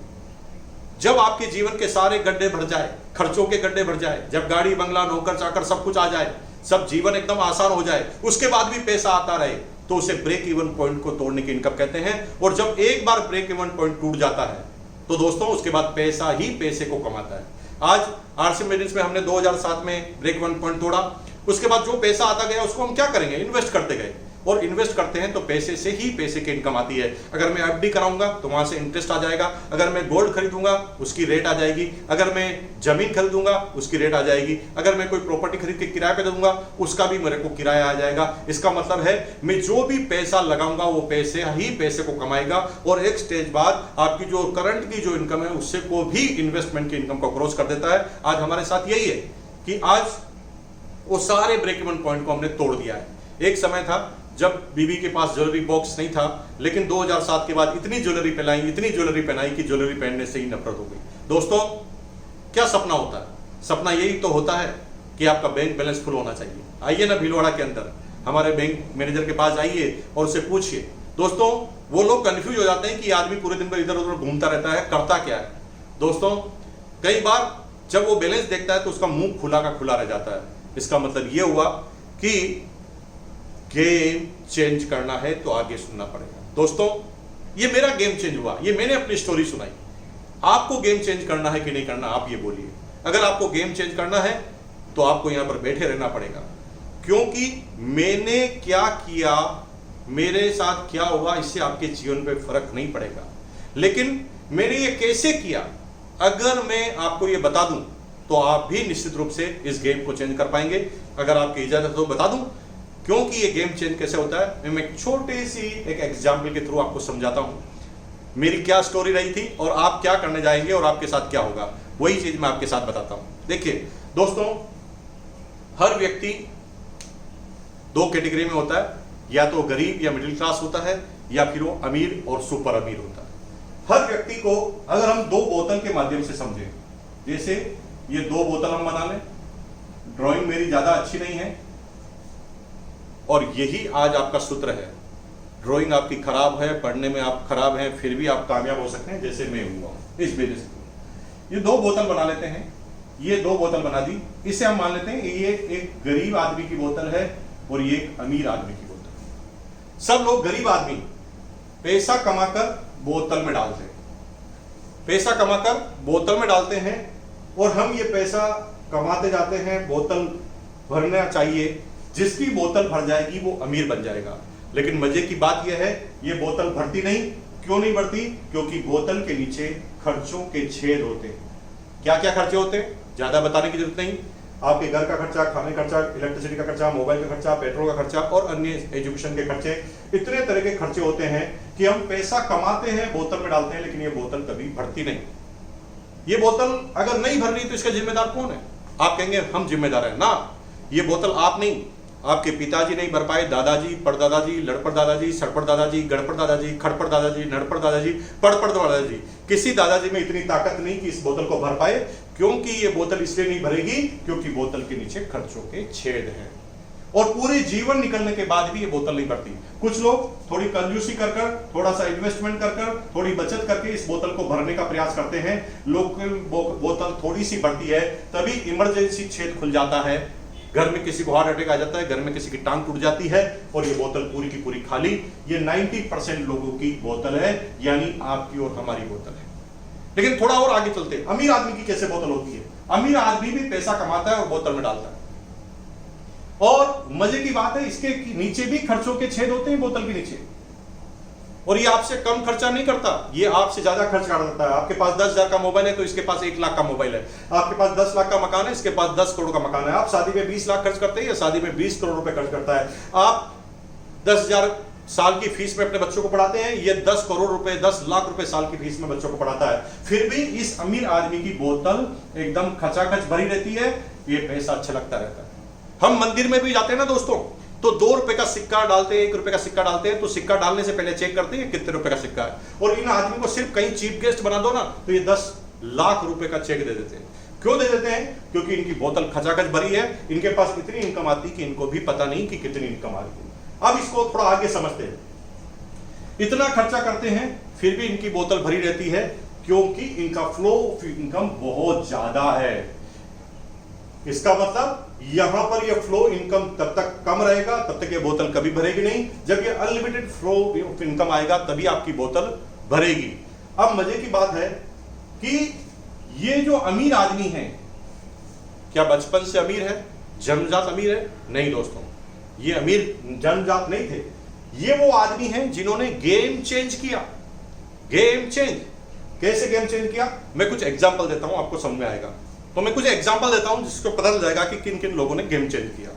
जब आपके जीवन के सारे गड्ढे भर जाए, खर्चों के गड्ढे भर जाए, जब गाड़ी बंगला नौकर चाकर सब कुछ आ जाए, सब जीवन एकदम आसान हो जाए, उसके बाद भी पैसा आता रहे, तो उसे ब्रेक इवन पॉइंट को तोड़ने की इनकम कहते हैं। और जब एक बार ब्रेक इवन पॉइंट टूट जाता है तो दोस्तों उसके बाद पैसा ही पैसे को कमाता है। आज RC बिजनेस में हमने 2007 में ब्रेक इवन पॉइंट तोड़ा। उसके बाद जो पैसा आता गया उसको हम क्या करेंगे? इन्वेस्ट करते गए, और इन्वेस्ट करते हैं तो पैसे से ही पैसे की इनकम आती है। अगर मैं FD कराऊंगा तो वहां से इंटरेस्ट आ जाएगा, अगर मैं गोल्ड खरीदूंगा उसकी रेट आ जाएगी, अगर मैं जमीन खरीदूंगा उसकी रेट आ जाएगी, अगर मैं कोई प्रॉपर्टी खरीद के किराए पे दूंगा उसका भी मेरे को किराया आ जाएगा। इसका मतलब है मैं जो भी पैसा लगाऊंगा वो पैसे ही पैसे को कमाएगा, और एक स्टेज बाद आपकी जो करंट की जो इनकम है उससे को भी इन्वेस्टमेंट की इनकम को क्रॉस कर देता है। आज हमारे साथ यही है कि आज वो सारे ब्रेक इवन पॉइंट को हमने तोड़ दिया है। एक समय था जब बीबी के पास ज्वेलरी बॉक्स नहीं था, लेकिन 2007 के बाद इतनी ज्वेलरी पहनाई कि ज्वेलरी पहनने से ही नफरत हो गई। दोस्तों, क्या सपना होता है? सपना यही तो होता है कि आपका बैंक बैलेंस फुल होना चाहिए। आइए ना भीलवाड़ा के अंदर हमारे बैंक मैनेजर के पास आइए और उससे पूछिए। दोस्तों, वो लोग कंफ्यूज हो जाते हैं कि आदमी पूरे दिन भर इधर उधर घूमता रहता है, करता क्या है। दोस्तों, कई बार जब वो बैलेंस देखता है तो उसका मुंह खुला का खुला रह जाता है। इसका मतलब ये हुआ कि गेम चेंज करना है तो आगे सुनना पड़ेगा। दोस्तों, ये मेरा गेम चेंज हुआ, ये मैंने अपनी स्टोरी सुनाई। आपको गेम चेंज करना है कि नहीं करना, आप ये बोलिए। अगर आपको गेम चेंज करना है तो आपको यहां पर बैठे रहना पड़ेगा, क्योंकि मैंने क्या किया, मेरे साथ क्या हुआ, इससे आपके जीवन पे फर्क नहीं पड़ेगा। लेकिन मैंने ये कैसे किया, अगर मैं आपको ये बता दूं तो आप भी निश्चित रूप से इस गेम को चेंज कर पाएंगे। अगर आपकी इजाजत हो बता दूं, क्योंकि ये गेम चेंज कैसे होता है मैं एक छोटी सी एक एग्जाम्पल के थ्रू आपको समझाता हूं। मेरी क्या स्टोरी रही थी और आप क्या करने जाएंगे और आपके साथ क्या होगा, वही चीज मैं आपके साथ बताता हूं। देखिए दोस्तों, हर व्यक्ति दो कैटेगरी में होता है, या तो गरीब या मिडिल क्लास होता है, या फिर वो अमीर और सुपर अमीर होता है। हर व्यक्ति को अगर हम दो बोतल के माध्यम से समझें, जैसे ये दो बोतल हम बना लें, ड्राइंग मेरी ज्यादा अच्छी नहीं है और यही आज आपका सूत्र है। ड्राइंग आपकी खराब है, पढ़ने में आप खराब हैं, फिर भी आप कामयाब हो सकते हैं, जैसे मैं हुआ इस बिजनेस में। ये दो बोतल बना लेते हैं, ये दो बोतल बना दी, इसे हम मान लेते हैं ये एक गरीब आदमी की बोतल है और ये एक अमीर आदमी की बोतल। सब लोग गरीब आदमी पैसा कमाकर बोतल में डालते हैं, पैसा कमाकर बोतल में डालते हैं और हम ये पैसा कमाते जाते हैं। बोतल भरना चाहिए, जिसकी बोतल भर जाएगी वो अमीर बन जाएगा। लेकिन मजे की बात यह है, ये बोतल भरती नहीं। क्यों नहीं भरती? क्योंकि बोतल के नीचे खर्चों के छेद होते हैं। क्या क्या खर्चे होते हैं ज्यादा बताने की जरूरत नहीं। आपके घर का खर्चा, खाने का खर्चा, इलेक्ट्रिसिटी का खर्चा, मोबाइल का खर्चा, पेट्रोल का खर्चा और अन्य एजुकेशन के खर्चे, इतने तरह के खर्चे होते हैं कि हम पैसा कमाते हैं, बोतल में डालते हैं, लेकिन ये बोतल कभी भरती नहीं। ये बोतल अगर नहीं भर रही तो इसका जिम्मेदार कौन है? आप कहेंगे हम जिम्मेदार हैं ना। ये बोतल आप नहीं, आपके पिताजी नहीं भर पाए, दादाजी, परदादाजी, लड़पड़ दादाजी, सड़पड़ दादाजी, गड़पड़ दादाजी, खड़पड़ दादाजी, नड़पड़ दादाजी, पड़पड़ दादाजी, किसी दादाजी में इतनी ताकत नहीं कि इस बोतल को भर पाए। क्योंकि ये बोतल इसलिए नहीं भरेगी क्योंकि बोतल के नीचे खर्चों के छेद हैं और पूरे जीवन निकलने के बाद भी ये बोतल नहीं भरती। कुछ लोग थोड़ी कंजूसी कर कर, थोड़ा सा इन्वेस्टमेंट कर कर, थोड़ी बचत करके इस बोतल को भरने का प्रयास करते हैं। लोग बोतल थोड़ी सी भरती है, तभी इमरजेंसी छेद खुल जाता है, घर में किसी को हार्ट अटैक आ जाता है, घर में किसी की टांग टूट जाती है और ये बोतल पूरी की पूरी खाली। ये 90% लोगों की बोतल है, यानी आपकी और हमारी बोतल है। लेकिन थोड़ा और आगे चलते, अमीर आदमी की कैसे बोतल होती है? अमीर आदमी भी पैसा कमाता है और बोतल में डालता है। और मजे की बात है, इसके नीचे भी खर्चों के छेद होते हैं बोतल के नीचे, और ये आपसे कम खर्चा नहीं करता, ये आपसे ज्यादा खर्च करता है। आपके पास 10,000 का मोबाइल है तो इसके पास 1 लाख का मोबाइल है। आपके पास 10 लाख का मकान है, इसके पास 10 करोड़ का मकान है। आप शादी में 20 लाख खर्च करते हैं, या शादी में 20 करोड़ रुपए खर्च करता है। आप 10,000 साल की फीस में अपने बच्चों को पढ़ाते हैं, ये 10 करोड़ रुपए, 10 लाख रुपए साल की फीस में बच्चों को पढ़ाता है। फिर भी इस अमीर आदमी की बोतल एकदम खचाखच भरी रहती है, ये पैसा अच्छा लगता रहता है। हम मंदिर में भी जाते हैं ना दोस्तों, तो 2 रुपए का सिक्का डालते हैं, 1 रुपए का सिक्का डालते हैं, तो सिक्का डालने से पहले चेक करते हैं कितने रुपए का सिक्का है। और इन आदमी को सिर्फ कहीं चीफ गेस्ट बना दो ना तो ये 10 लाख रुपए का चेक दे देते हैं। क्यों दे देते हैं? क्योंकि इनकी बोतल खचाखच भरी है, इनके पास इतनी इनकम आती कि इनको भी पता नहीं कि कितनी इनकम आ रही है। अब इसको थोड़ा आगे समझते हैं। इतना खर्चा करते हैं फिर भी इनकी बोतल भरी रहती है, क्योंकि इनका फ्लो ऑफ इनकम बहुत ज्यादा है। इसका मतलब यहां पर ये फ्लो इनकम तब तक कम रहेगा, तब तक ये बोतल कभी भरेगी नहीं। जब ये अनलिमिटेड फ्लो ऑफ इनकम आएगा तभी आपकी बोतल भरेगी। अब मजे की बात है कि ये जो अमीर आदमी है, क्या बचपन से अमीर है, जन्मजात अमीर है? नहीं दोस्तों, ये अमीर जन्मजात नहीं थे। ये वो आदमी हैं जिन्होंने गेम चेंज किया। गेम चेंज कैसे गेम चेंज किया? मैं कुछ एग्जांपल देता हूं, आपको समझ में आएगा। तो मैं कुछ एग्जांपल देता हूं जिसको पता चल जाएगा कि किन किन लोगों ने गेम चेंज किया।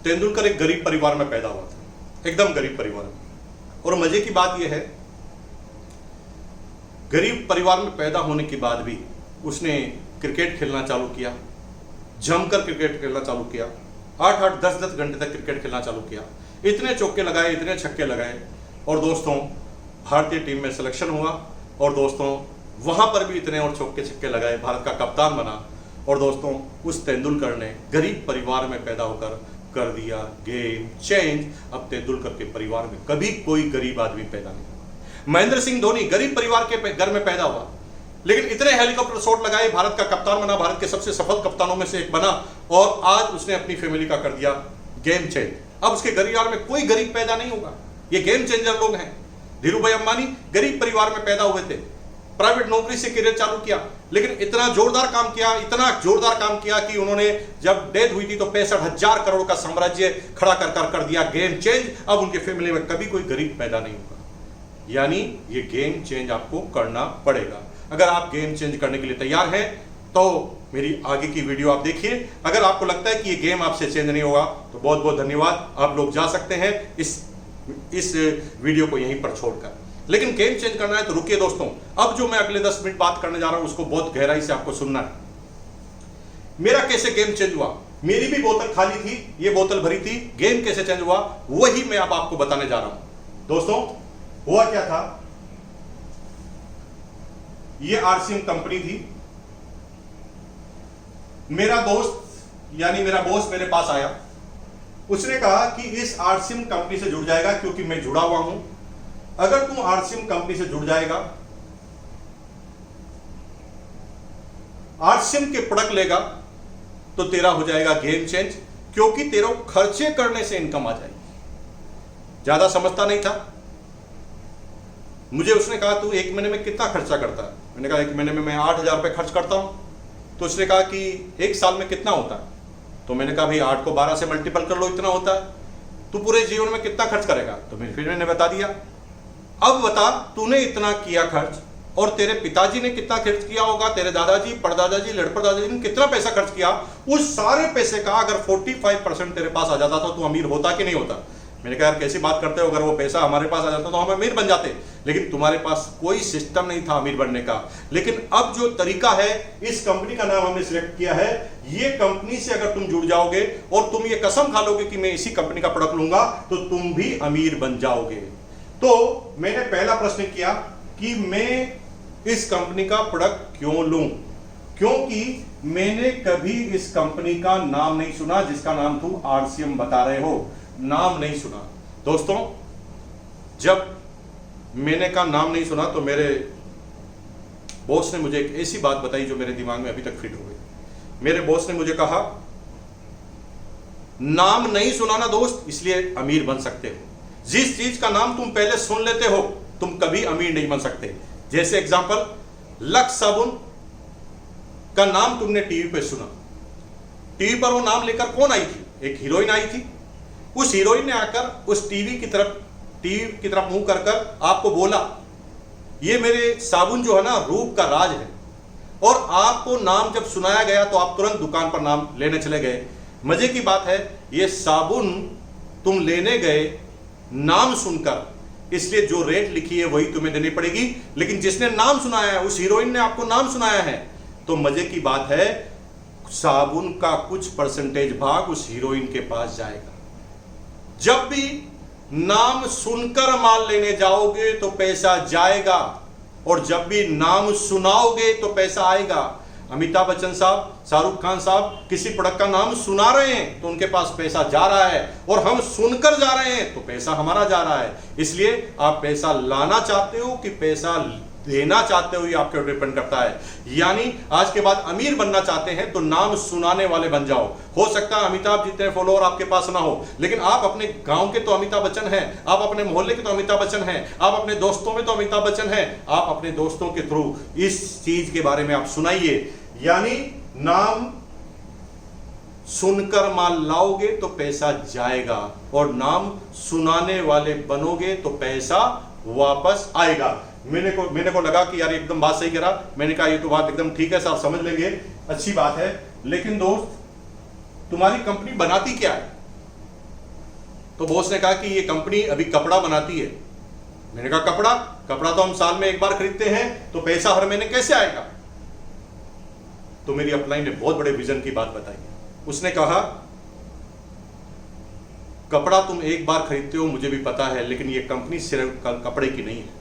तेंदुलकर एक गरीब परिवार में पैदा हुआ था, एकदम गरीब परिवार में। और मजे की बात यह है, गरीब परिवार में पैदा होने के बाद भी उसने क्रिकेट खेलना चालू किया, जमकर क्रिकेट खेलना चालू किया। 8-8, 10-10 घंटे तक क्रिकेट खेलना चालू किया। इतने चौके लगाए, इतने छक्के लगाए, और दोस्तों भारतीय टीम में सिलेक्शन हुआ, और दोस्तों वहां पर भी इतने और चौके छक्के लगाए, भारत का कप्तान बना। और दोस्तों उस तेंदुलकर ने गरीब परिवार में पैदा होकर कर दिया गेम चेंज। अब तेंदुलकर के परिवार में कभी कोई गरीब आदमी पैदा नहीं हुआ। महेंद्र सिंह धोनी गरीब परिवार के घर में पैदा हुआ, लेकिन इतने हेलीकॉप्टर शॉट लगाए, भारत का कप्तान बना, भारत के सबसे सफल कप्तानों में से एक बना, और आज उसने अपनी फैमिली का कर दिया गेम चेंज। अब उसके परिवार में कोई गरीब पैदा नहीं होगा। ये गेम चेंजर लोग हैं। धीरू भाई अंबानी गरीब परिवार में पैदा हुए थे, प्राइवेट नौकरी से करियर चालू किया, लेकिन इतना जोरदार काम किया कि उन्होंने जब डेथ हुई थी तो 65,000 करोड़ का साम्राज्य खड़ा कर दिया गेम चेंज। अब उनके फैमिली में कभी कोई गरीब पैदा नहीं होगा। यानी ये गेम चेंज आपको करना पड़ेगा। अगर आप गेम चेंज करने के लिए तैयार हैं तो मेरी आगे की वीडियो आप देखिए। अगर आपको लगता है कि ये गेम आपसे चेंज नहीं होगा तो बहुत बहुत धन्यवाद, आप लोग जा सकते हैं इस वीडियो को यहीं पर छोड़कर। लेकिन गेम चेंज करना है तो रुकिए दोस्तों, अब जो मैं अगले 10 मिनट बात करने जा रहा हूं उसको बहुत गहराई से आपको सुनना है। मेरा कैसे गेम चेंज हुआ, मेरी भी बोतल खाली थी, ये बोतल भरी थी, गेम कैसे चेंज हुआ वही मैं अब आपको बताने जा रहा हूं। दोस्तों हुआ क्या था, ये आरसीएम कंपनी थी। मेरा दोस्त यानी मेरा बॉस मेरे पास आया, उसने कहा कि इस आरसीएम कंपनी से जुड़ जाएगा क्योंकि मैं जुड़ा हुआ हूं। अगर तू आरसीएम कंपनी से जुड़ जाएगा, आरसीएम के प्रोडक्ट लेगा तो तेरा हो जाएगा गेम चेंज, क्योंकि तेरा खर्चे करने से इनकम आ जाएगी। ज्यादा समझता नहीं था मुझे। उसने कहा तू एक महीने में कितना खर्चा करता है? मैंने कहा एक महीने में मैं 8,000 रुपए खर्च करता हूं। तो उसने कहा कि एक साल में कितना होता है? तो मैंने कहा भाई 8 को 12 से मल्टीपल कर लो, इतना होता है। तू पूरे जीवन में कितना खर्च करेगा? तो फिर मैंने बता दिया। अब बता, तूने इतना किया खर्च और तेरे पिताजी ने कितना खर्च किया होगा, तेरे दादाजी, परदादाजी, लड़पड़दादाजी ने कितना पैसा खर्च किया, उस सारे पैसे का अगर 45% तेरे पास आ जाता था तो अमीर होता कि नहीं होता? मैंने कहा यार कैसी बात करते हो, अगर वो पैसा हमारे पास आ जाता तो हम अमीर बन जाते। लेकिन तुम्हारे पास कोई सिस्टम नहीं था अमीर बनने का। लेकिन अब जो तरीका है, इस कंपनी का नाम हमने सिलेक्ट किया है, ये कंपनी से अगर तुम जुड़ जाओगे और तुम ये कसम खा लोगे कि मैं इसी कंपनी का प्रोडक्ट लूंगा तो तुम भी अमीर बन जाओगे। तो मैंने पहला प्रश्न किया कि मैं इस कंपनी का प्रोडक्ट क्यों लूं, क्योंकि मैंने कभी इस कंपनी का नाम नहीं सुना जिसका नाम तुम आरसीएम बता रहे हो, नाम नहीं सुना। दोस्तों जब मैंने का नाम नहीं सुना तो मेरे बॉस ने मुझे एक ऐसी बात बताई जो मेरे दिमाग में अभी तक फिट हो गई। मेरे बॉस ने मुझे कहा नाम नहीं सुना ना दोस्त, इसलिए अमीर बन सकते हो। जिस चीज का नाम तुम पहले सुन लेते हो तुम कभी अमीर नहीं बन सकते। जैसे एग्जांपल, लक्स साबुन का नाम तुमने टीवी पे सुना, टीवी पर वो नाम लेकर कौन आई थी? एक हीरोइन आई थी। उस हीरोइन ने आकर उस टीवी की तरफ मुंह कर आपको बोला ये मेरे साबुन जो है ना रूप का राज है, और आपको नाम जब सुनाया गया तो आप तुरंत दुकान पर नाम लेने चले गए। मजे की बात है ये साबुन तुम लेने गए नाम सुनकर, इसलिए जो रेट लिखी है वही तुम्हें देनी पड़ेगी। लेकिन जिसने नाम सुनाया है, उस हीरोइन ने आपको नाम सुनाया है, तो मजे की बात है साबुन का कुछ परसेंटेज भाग उस हीरोइन के पास जाएगा। जब भी नाम सुनकर माल लेने जाओगे तो पैसा जाएगा, और जब भी नाम सुनाओगे तो पैसा आएगा। अमिताभ बच्चन साहब, शाहरुख खान साहब किसी प्रोडक्ट का नाम सुना रहे हैं तो उनके पास पैसा जा रहा है, और हम सुनकर जा रहे हैं तो पैसा हमारा जा रहा है। इसलिए आप पैसा लाना चाहते हो कि पैसा देना चाहते हो, ये आपके ऊपर डिपेंड करता है। यानी आज के बाद अमीर बनना चाहते हैं तो नाम सुनाने वाले बन जाओ। हो सकता है अमिताभ जितने फॉलोअर आपके पास ना हो, लेकिन आप अपने गांव के तो अमिताभ बच्चन हैं, आप अपने मोहल्ले के तो अमिताभ बच्चन हैं, आप अपने दोस्तों में तो अमिताभ बच्चन हैं। आप अपने दोस्तों के थ्रू इस चीज के बारे में आप सुनाइए। यानी नाम सुनकर माल लाओगे तो पैसा जाएगा, और नाम सुनाने वाले बनोगे तो पैसा वापस आएगा। मेरे को लगा कि यार एकदम बात सही करा। मैंने कहा ये तो बात एकदम ठीक है, साहब समझ लेंगे, अच्छी बात है। लेकिन दोस्त तुम्हारी कंपनी बनाती क्या है? तो बॉस ने कहा कि ये कंपनी अभी कपड़ा बनाती है। मैंने कहा कपड़ा तो हम साल में एक बार खरीदते हैं, तो पैसा हर महीने कैसे आएगा? तो मेरी अपलाइन ने बहुत बड़े विजन की बात बताई। उसने कहा कपड़ा तुम एक बार खरीदते हो मुझे भी पता है, लेकिन ये कंपनी सिर्फ कपड़े की नहीं है।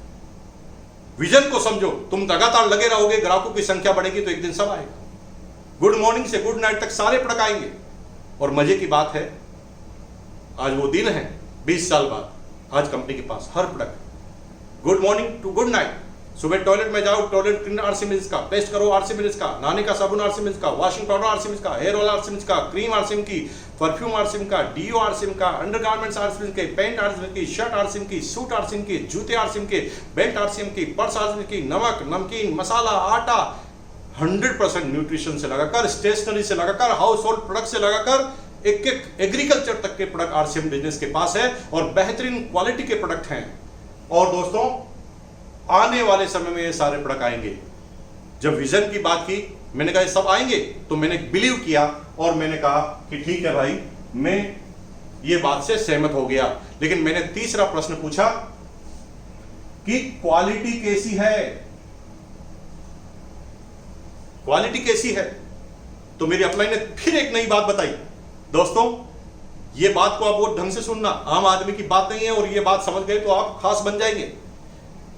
विजन को समझो, तुम लगातार लगे रहोगे, ग्राहकों की संख्या बढ़ेगी तो एक दिन सब आएगा। गुड मॉर्निंग से गुड नाइट तक सारे प्रोडक्ट आएंगे। और मजे की बात है, आज वो दिन है 20 साल बाद, आज कंपनी के पास हर product good morning to good night. सुबह टॉयलेट में जाओ, टॉयलेट क्लीनर आरसीएमएस का, पेस्ट करो आरसीएमएस का, नहाने का साबुन आरसीएमएस का, वॉशिंग पाउडर आरसीएमएस का, हेयर ऑयल आरसीएमएस का, क्रीम आरसीएम की, परफ्यूम आरसीएम का, डीओ आरसीएम का, अंडरगारमेंट्स आरसीएम के, पैंट आरसीएम की, शर्ट आरसीएम की, सूट आरसीएम की, जूते आरसीएम के, बेल्ट आरसीएम की, पर्स आरसीएम की, नमक, नमकीन, मसाला, आटा, 100% न्यूट्रिशन से लगाकर, स्टेशनरी से लगाकर, हाउस होल्ड प्रोडक्ट से लगाकर एक एक एग्रीकल्चर तक के प्रोडक्ट आरसीएम बिजनेस के पास है और बेहतरीन क्वालिटी के प्रोडक्ट हैं। और दोस्तों, आने वाले समय में ये सारे प्रोडक्ट आएंगे। जब विजन की बात की, मैंने कहा ये सब आएंगे, तो मैंने बिलीव किया और मैंने कहा कि ठीक है भाई, मैं ये बात से सहमत हो गया। लेकिन मैंने तीसरा प्रश्न पूछा कि क्वालिटी कैसी है, क्वालिटी कैसी है? तो मेरी अपलाइन ने फिर एक नई बात बताई। दोस्तों, ये बात को आप बहुत ढंग से सुनना, आम आदमी की बात नहीं है, और ये बात समझ गए तो आप खास बन जाएंगे।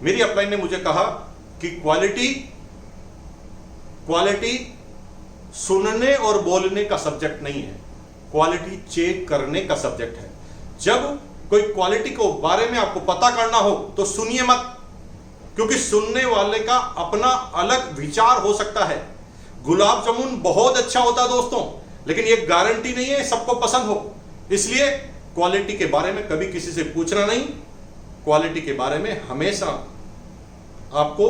मेरी अपलाइन ने मुझे कहा कि क्वालिटी सुनने और बोलने का सब्जेक्ट नहीं है, क्वालिटी चेक करने का सब्जेक्ट है। जब कोई क्वालिटी को बारे में आपको पता करना हो तो सुनिए मत, क्योंकि सुनने वाले का अपना अलग विचार हो सकता है। गुलाब जामुन बहुत अच्छा होता है दोस्तों, लेकिन ये गारंटी नहीं है सबको पसंद हो। इसलिए क्वालिटी के बारे में कभी किसी से पूछना नहीं, क्वालिटी के बारे में हमेशा आपको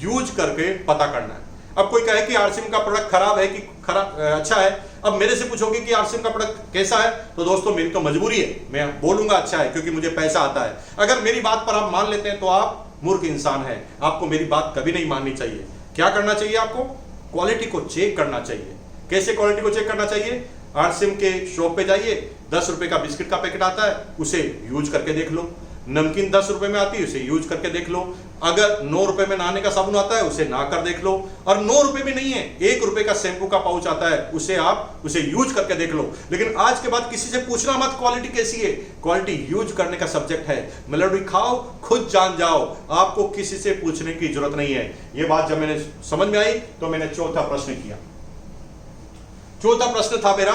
यूज करके पता करना है। अब कोई कहे कि आरसीएम का प्रोडक्ट खराब है कि अच्छा है, अब मेरे से पूछोगे कि आरसीएम का प्रोडक्ट कैसा है, तो दोस्तों मेरी तो मजबूरी है, मैं बोलूंगा अच्छा है, क्योंकि मुझे पैसा आता है। अगर मेरी बात पर आप मान लेते हैं तो आप मूर्ख इंसान हैं, आपको मेरी बात कभी नहीं माननी चाहिए। क्या करना चाहिए आपको? क्वालिटी को चेक करना चाहिए। कैसे क्वालिटी को चेक करना चाहिए? आरसीएम के शॉप पे जाइए, 10 रुपए का बिस्किट का पैकेट आता है, उसे यूज करके देख लो। नमकीन 10 रुपए में आती है, उसे यूज करके देख लो। अगर 9 रुपए में नहाने का साबुन आता है, उसे नहा कर देख लो। और 9 रुपए भी नहीं है, 1 रुपए का शैम्पू का पाउच आता है, उसे यूज करके देख लो। लेकिन आज के बाद किसी से पूछना मत क्वालिटी कैसी है, क्वालिटी यूज करने का सब्जेक्ट है। मेलोडी खाओ, खुद जान जाओ, आपको किसी से पूछने की जरूरत नहीं है। ये बात जब मैंने समझ में आई तो मैंने चौथा प्रश्न किया। चौथा प्रश्न था मेरा,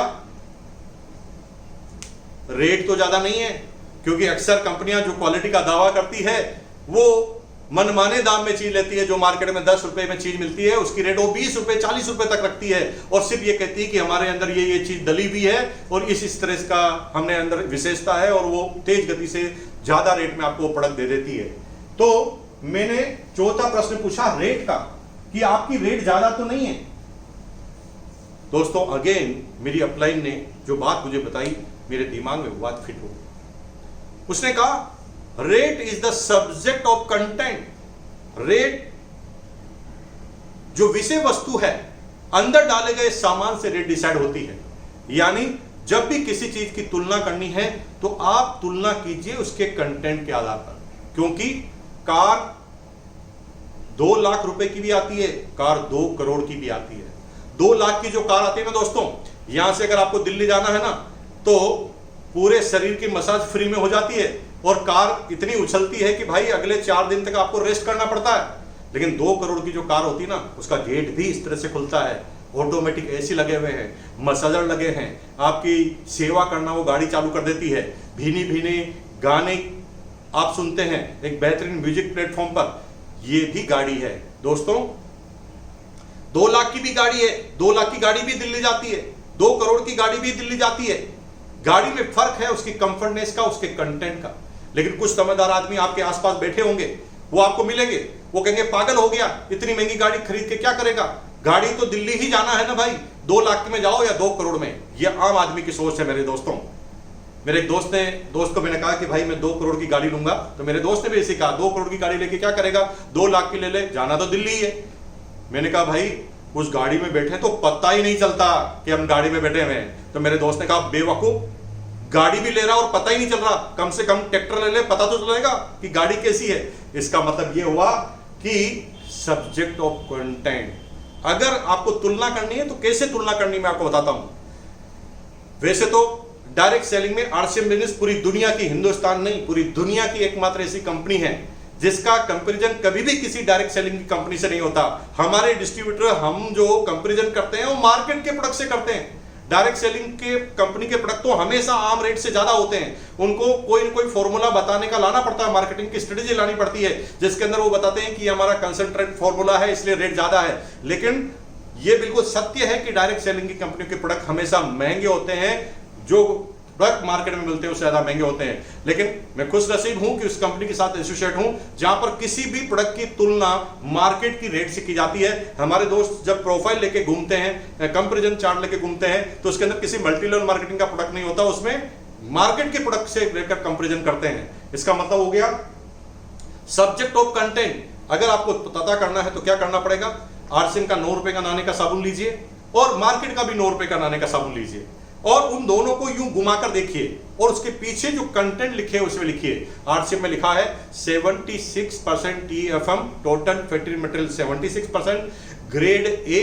रेट तो ज्यादा नहीं है, क्योंकि अक्सर कंपनियां जो क्वालिटी का दावा करती है वो मनमाने दाम में चीज लेती है। जो मार्केट में 10 रुपए में चीज मिलती है, उसकी रेट वो 20 रुपए 40 रुपए तक रखती है, और सिर्फ ये कहती है कि हमारे अंदर ये चीज डली हुई है और इस तरह का हमने अंदर विशेषता है, और वो तेज गति से ज्यादा रेट में आपको प्रोडक्ट दे देती है। तो मैंने चौथा प्रश्न पूछा रेट का, कि आपकी रेट ज्यादा तो नहीं है। दोस्तों, अगेन मेरी अपलाइन ने जो बात मुझे बताई, मेरे दिमाग में वो बात फिट हो गई। उसने कहा rate is the subject of content. Rate जो विषय वस्तु है, अंदर डाले गए सामान से रेट डिसाइड होती है। यानी जब भी किसी चीज की तुलना करनी है तो आप तुलना कीजिए उसके कंटेंट के आधार पर, क्योंकि कार 2 लाख रुपए की भी आती है, कार 2 करोड़ की भी आती है। 2 लाख की जो कार आती है ना दोस्तों, यहां से अगर आपको दिल्ली जाना है ना, तो पूरे शरीर की मसाज फ्री में हो जाती है, और कार इतनी उछलती है कि भाई अगले 4 दिन तक आपको रेस्ट करना पड़ता है। लेकिन 2 करोड़ की जो कार होती है ना, उसका गेट भी इस तरह से खुलता है, ऑटोमेटिक एसी लगे हुए हैं, मसाजर लगे हैं, आपकी सेवा करना वो गाड़ी चालू कर देती है, भीनी भीनी गाने आप सुनते हैं एक बेहतरीन म्यूजिक प्लेटफॉर्म पर। ये भी गाड़ी है दोस्तों, 2 लाख की भी गाड़ी है, 2 लाख की गाड़ी भी दिल्ली जाती है, 2 करोड़ की गाड़ी भी दिल्ली जाती है। गाड़ी में फर्क है उसकी कंफर्टनेस का, उसके कंटेंट का। लेकिन कुछ समझदार आदमी आपके आसपास बैठे होंगे, वो आपको मिलेंगे, वो कहेंगे पागल हो गया, इतनी महंगी गाड़ी खरीद के क्या करेगा, गाड़ी तो दिल्ली ही जाना है ना भाई, 2 लाख में जाओ या 2 करोड़ में। ये आम आदमी की सोच है मेरे दोस्तों। मेरे एक दोस्त को मैंने कहा कि भाई मैं 2 करोड़ की गाड़ी लूंगा, तो मेरे दोस्त ने भी ऐसे कहा 2 करोड़ की गाड़ी लेके क्या करेगा, 2 लाख की ले ले, जाना तो दिल्ली ही है। मैंने कहा भाई उस गाड़ी में बैठे तो पता ही नहीं चलता कि हम गाड़ी में बैठे हुए हैं। तो मेरे दोस्त ने कहा बेवकूफ, गाड़ी भी ले रहा और पता ही नहीं चल रहा, कम से कम ट्रैक्टर ले ले, पता तो चलेगा कि गाड़ी कैसी है। इसका मतलब यह हुआ कि सब्जेक्ट ऑफ कंटेंट। अगर आपको तुलना करनी है तो कैसे तुलना करनी मैं आपको बताता हूं। वैसे तो डायरेक्ट सेलिंग में आरसीएम बिजनेस पूरी दुनिया की, हिंदुस्तान नहीं पूरी दुनिया की एकमात्र ऐसी कंपनी है जिसका कंपैरिजन कभी भी किसी डायरेक्ट सेलिंग की कंपनी से नहीं होता। हमारे डिस्ट्रीब्यूटर हम जो कंपैरिजन करते हैं वो मार्केट के प्रोडक्ट से करते हैं। डायरेक्ट सेलिंग के कंपनी के प्रोडक्ट तो हमेशा आम रेट से ज्यादा होते हैं, उनको कोई न कोई फॉर्मूला बताने का लाना पड़ता है, मार्केटिंग की स्ट्रेटेजी लानी पड़ती है जिसके अंदर वो बताते हैं कि हमारा कंसंट्रेट फॉर्मूला है इसलिए रेट ज्यादा है। लेकिन ये बिल्कुल सत्य है कि डायरेक्ट सेलिंग की कंपनी के प्रोडक्ट हमेशा महंगे होते हैं, जो प्रोडक्ट मार्केट में मिलते हैं उससे ज्यादा महंगे होते हैं। लेकिन मैं खुश नसीब हूं कि उस कंपनी के साथ एसोसिएट हूं जहां पर किसी भी प्रोडक्ट की तुलना मार्केट की रेट से की जाती है। हमारे दोस्त जब प्रोफाइल लेके घूमते हैं, कंपैरिजन चार्ट लेके घूमते हैं, तो उसके अंदर किसी मल्टी लेवल मार्केटिंग का प्रोडक्ट नहीं होता, उसमें मार्केट के प्रोडक्ट से लेकर कंपैरिजन करते हैं। इसका मतलब हो गया सब्जेक्ट ऑफ कंटेंट। अगर आपको पता करना है तो क्या करना पड़ेगा, आरसीएम का 9 रुपए का नाने का साबुन लीजिए और मार्केट का भी 9 रुपए का नाने का साबुन लीजिए और उन दोनों को यूं घुमाकर देखिए और उसके पीछे जो कंटेंट लिखे हैं उसमें लिखिए। आरसीएम में लिखा है 76% TFM total fatty material 76%, grade A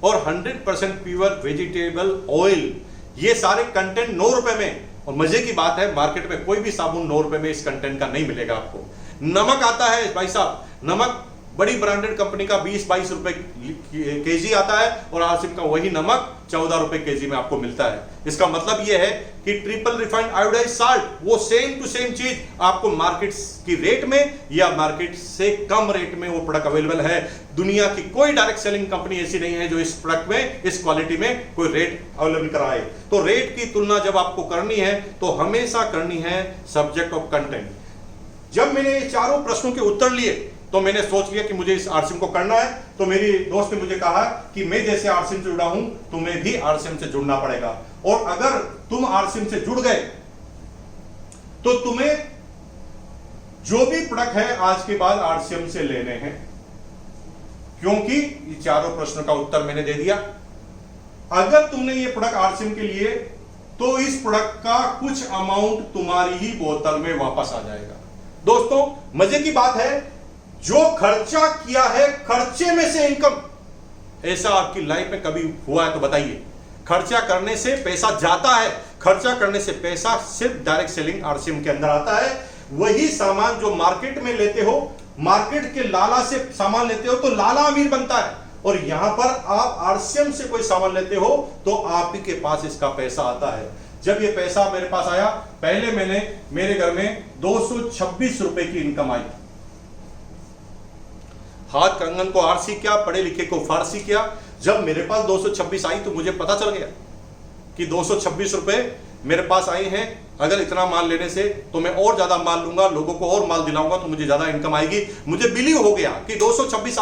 और 100% प्योर वेजिटेबल ऑयल। ये सारे कंटेंट 9 रुपए में। और मजे की बात है मार्केट में कोई भी साबुन 9 रुपए में इस कंटेंट का नहीं मिलेगा आपको। नमक आता है भाई साहब, नमक बड़ी ब्रांडेड कंपनी का 20-22 रुपए केजी आता है और आरसीएम का वही नमक 14 रुपए केजी में आपको मिलता है। इसका मतलब यह है कि ट्रिपल रिफाइंड आयोडाइज्ड साल्ट वो सेम टू सेम चीज आपको मार्केट की रेट में या मार्केट से कम रेट में वो प्रोडक्ट अवेलेबल है। दुनिया की कोई डायरेक्ट सेलिंग कंपनी ऐसी नहीं है जो इस प्रोडक्ट में, इस क्वालिटी में कोई रेट अवेलेबल कराए। तो रेट की तुलना जब आपको करनी है तो हमेशा करनी है सब्जेक्ट ऑफ कंटेंट। जब मैंने ये चारों प्रश्नों के उत्तर लिए तो मैंने सोच लिया कि मुझे इस आरसीएम को करना है। तो मेरी दोस्त ने मुझे कहा कि मैं जैसे आरसीएम से जुड़ा हूं तुम्हें भी आरसीएम से जुड़ना पड़ेगा, और अगर तुम आरसीएम से जुड़ गए तो तुम्हें जो भी प्रोडक्ट है आज के बाद आरसीएम से लेने हैं, क्योंकि ये चारों प्रश्नों का उत्तर मैंने दे दिया। अगर तुमने ये प्रोडक्ट आरसीएम के लिए तो इस प्रोडक्ट का कुछ अमाउंट तुम्हारी ही बोतल में वापस आ जाएगा। दोस्तों मजे की बात है, जो खर्चा किया है खर्चे में से इनकम, ऐसा आपकी लाइफ में कभी हुआ है तो बताइए। खर्चा करने से पैसा जाता है, खर्चा करने से पैसा सिर्फ डायरेक्ट सेलिंग आरसीएम के अंदर आता है। वही सामान जो मार्केट में लेते हो, मार्केट के लाला से सामान लेते हो तो लाला अमीर बनता है, और यहां पर आप आरसीएम से कोई सामान लेते हो तो आप ही के पास इसका पैसा आता है। जब ये पैसा मेरे पास आया, पहले मेरे घर में 226 रुपए की इनकम आई। हाथ कंगन को आरसी क्या, पढ़े लिखे को फारसी क्या। जब मेरे पास 226 आई तो मुझे पता चल गया कि 226 रुपए मेरे पास आई हैं, अगर इतना माल लेने से तो मैं और ज्यादा माल लूंगा, लोगों को और माल दिलाऊंगा तो मुझे ज्यादा इनकम आएगी। मुझे बिलीव हो गया कि 226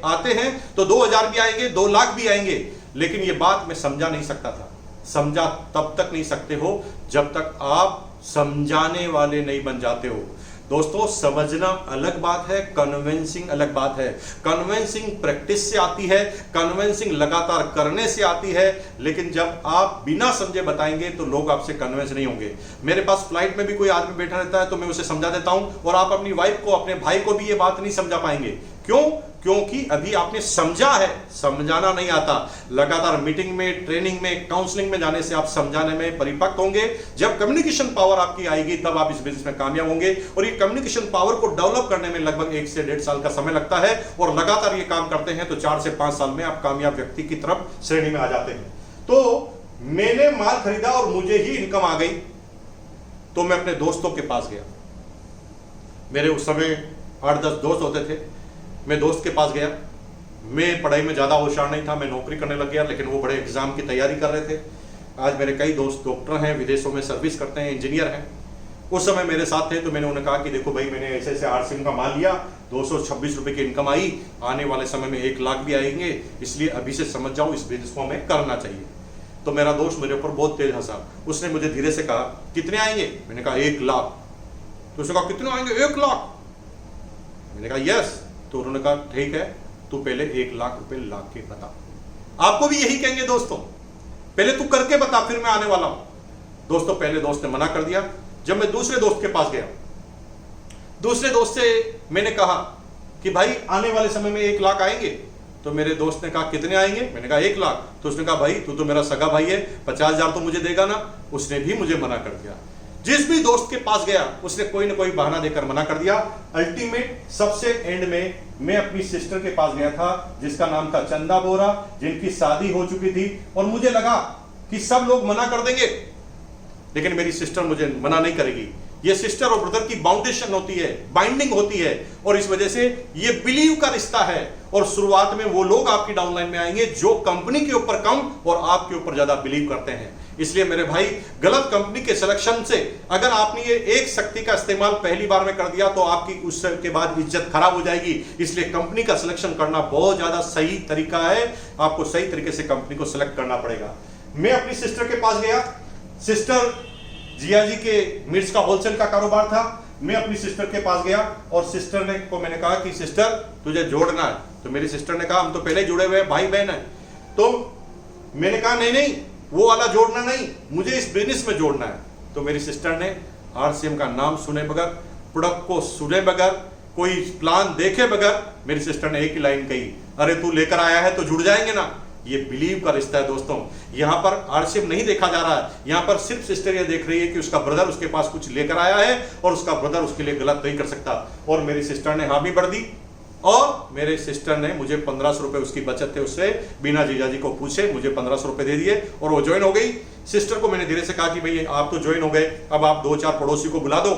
आते हैं तो 2000 भी आएंगे, 2 लाख भी आएंगे। लेकिन ये बात मैं समझा नहीं सकता था। समझा तब तक नहीं सकते हो जब तक आप समझाने वाले नहीं बन जाते हो। दोस्तों समझना अलग बात है, कन्विंसिंग अलग बात है। कन्विंसिंग प्रैक्टिस से आती है, कन्विंसिंग लगातार करने से आती है। लेकिन जब आप बिना समझे बताएंगे तो लोग आपसे कन्विंस नहीं होंगे। मेरे पास फ्लाइट में भी कोई आदमी बैठा रहता है तो मैं उसे समझा देता हूं, और आप अपनी वाइफ को, अपने भाई को भी ये बात नहीं समझा पाएंगे। क्यों? क्योंकि अभी आपने समझा है, समझाना नहीं आता। लगातार मीटिंग में, ट्रेनिंग में, काउंसलिंग में जाने से आप समझाने में परिपक्व होंगे। जब कम्युनिकेशन पावर आपकी आएगी तब आप इस बिजनेस में कामयाब होंगे। और ये कम्युनिकेशन पावर को डेवलप करने में लगभग 1 से 1.5 साल का समय लगता है, और लगातार ये काम करते हैं तो 4 से 5 साल में आप कामयाब व्यक्ति की तरफ श्रेणी में आ जाते हैं। तो मैंने माल खरीदा और मुझे ही इनकम आ गई, तो मैं अपने दोस्तों के पास गया। मेरे उस समय 8-10 दोस्त होते थे। मैं दोस्त के पास गया। मैं पढ़ाई में ज़्यादा होशियार नहीं था, मैं नौकरी करने लग गया, लेकिन वो बड़े एग्जाम की तैयारी कर रहे थे। आज मेरे कई दोस्त डॉक्टर हैं, विदेशों में सर्विस करते हैं, इंजीनियर हैं। उस समय मेरे साथ थे तो मैंने उन्हें कहा कि देखो भाई, मैंने ऐसे ऐसे आरसीएम का माल लिया, 226 रुपये की इनकम आई, आने वाले समय में 1 लाख भी आएंगे, इसलिए अभी से समझ जाओ इस बिजनेस को हमें करना चाहिए। तो मेरा दोस्त मेरे ऊपर बहुत तेज हंसा। उसने मुझे धीरे से कहा कितने आएंगे? मैंने कहा 1 लाख। तो उसने कहा कितने आएंगे? 1 लाख। मैंने कहा यस। तो उन्होंने कहा ठीक है, तू पहले 1 लाख रुपए ला के बता। आपको भी यही कहेंगे दोस्तों, पहले तू करके बता फिर मैं आने वाला हूं। दोस्तों पहले दोस्त ने मना कर दिया। जब मैं दूसरे दोस्त के पास गया, दूसरे दोस्त से मैंने कहा कि भाई आने वाले समय में 1 लाख आएंगे। तो मेरे दोस्त ने कहा कितने आएंगे? मैंने कहा 1 लाख। तो उसने कहा भाई तू तो मेरा सगा भाई है, 50,000 तो मुझे देगा ना। उसने भी मुझे मना कर दिया। जिस भी दोस्त के पास गया उसने कोई ना कोई बहाना देकर मना कर दिया। अल्टीमेट सबसे एंड में मैं अपनी सिस्टर के पास गया था जिसका नाम था चंदा बोरा, जिनकी शादी हो चुकी थी, और मुझे लगा कि सब लोग मना कर देंगे लेकिन मेरी सिस्टर मुझे मना नहीं करेगी। ये सिस्टर और ब्रदर की बाउंडेशन होती है, बाइंडिंग होती है, और इस वजह से ये बिलीव का रिश्ता है। और शुरुआत में वो लोग आपकी डाउनलाइन में आएंगे जो कंपनी के ऊपर कम और आपके ऊपर ज्यादा बिलीव करते हैं। इसलिए मेरे भाई, गलत कंपनी के सिलेक्शन से अगर आपने ये एक शक्ति का इस्तेमाल पहली बार में कर दिया तो आपकी उसके बाद इज्जत खराब हो जाएगी। इसलिए कंपनी का सिलेक्शन करना बहुत ज्यादा सही तरीका है। आपको सही तरीके से कंपनी को सिलेक्ट करना पड़ेगा। मैं अपनी सिस्टर के पास गया। सिस्टर जिया जी के मिर्च का होलसेल का कारोबार था। मैं अपनी सिस्टर के पास गया और सिस्टर ने को मैंने कहा कि सिस्टर तुझे जोड़ना है। तो मेरी सिस्टर ने कहा हम तो पहले जुड़े हुए भाई बहन है। तो मैंने कहा नहीं नहीं, वो वाला जोड़ना नहीं, मुझे इस बिजनेस में जोड़ना है। तो मेरी सिस्टर ने RCM का नाम सुने बगैर, प्रोडक्ट को सुने बगैर, कोई प्लान देखे बगैर मेरी सिस्टर ने एक ही लाइन कही, अरे तू लेकर आया है तो जुड़ जाएंगे ना। ये बिलीव का रिश्ता है दोस्तों। यहां पर RCM नहीं देखा जा रहा है, यहां पर सिर्फ सिस्टर ये देख रही है कि उसका ब्रदर उसके पास कुछ लेकर आया है और उसका ब्रदर उसके लिए गलत नहीं कर सकता। और मेरी सिस्टर ने हाँ भी बढ़ दी और मेरे सिस्टर ने मुझे 1500 रुपए, उसकी बचत थे उससे, बिना जीजाजी को पूछे मुझे 1500 रुपए दे दिए और वो ज्वाइन हो गई। सिस्टर को मैंने धीरे से कहा कि भाई आप तो ज्वाइन हो गए, अब आप 2-4 पड़ोसी को बुला दो,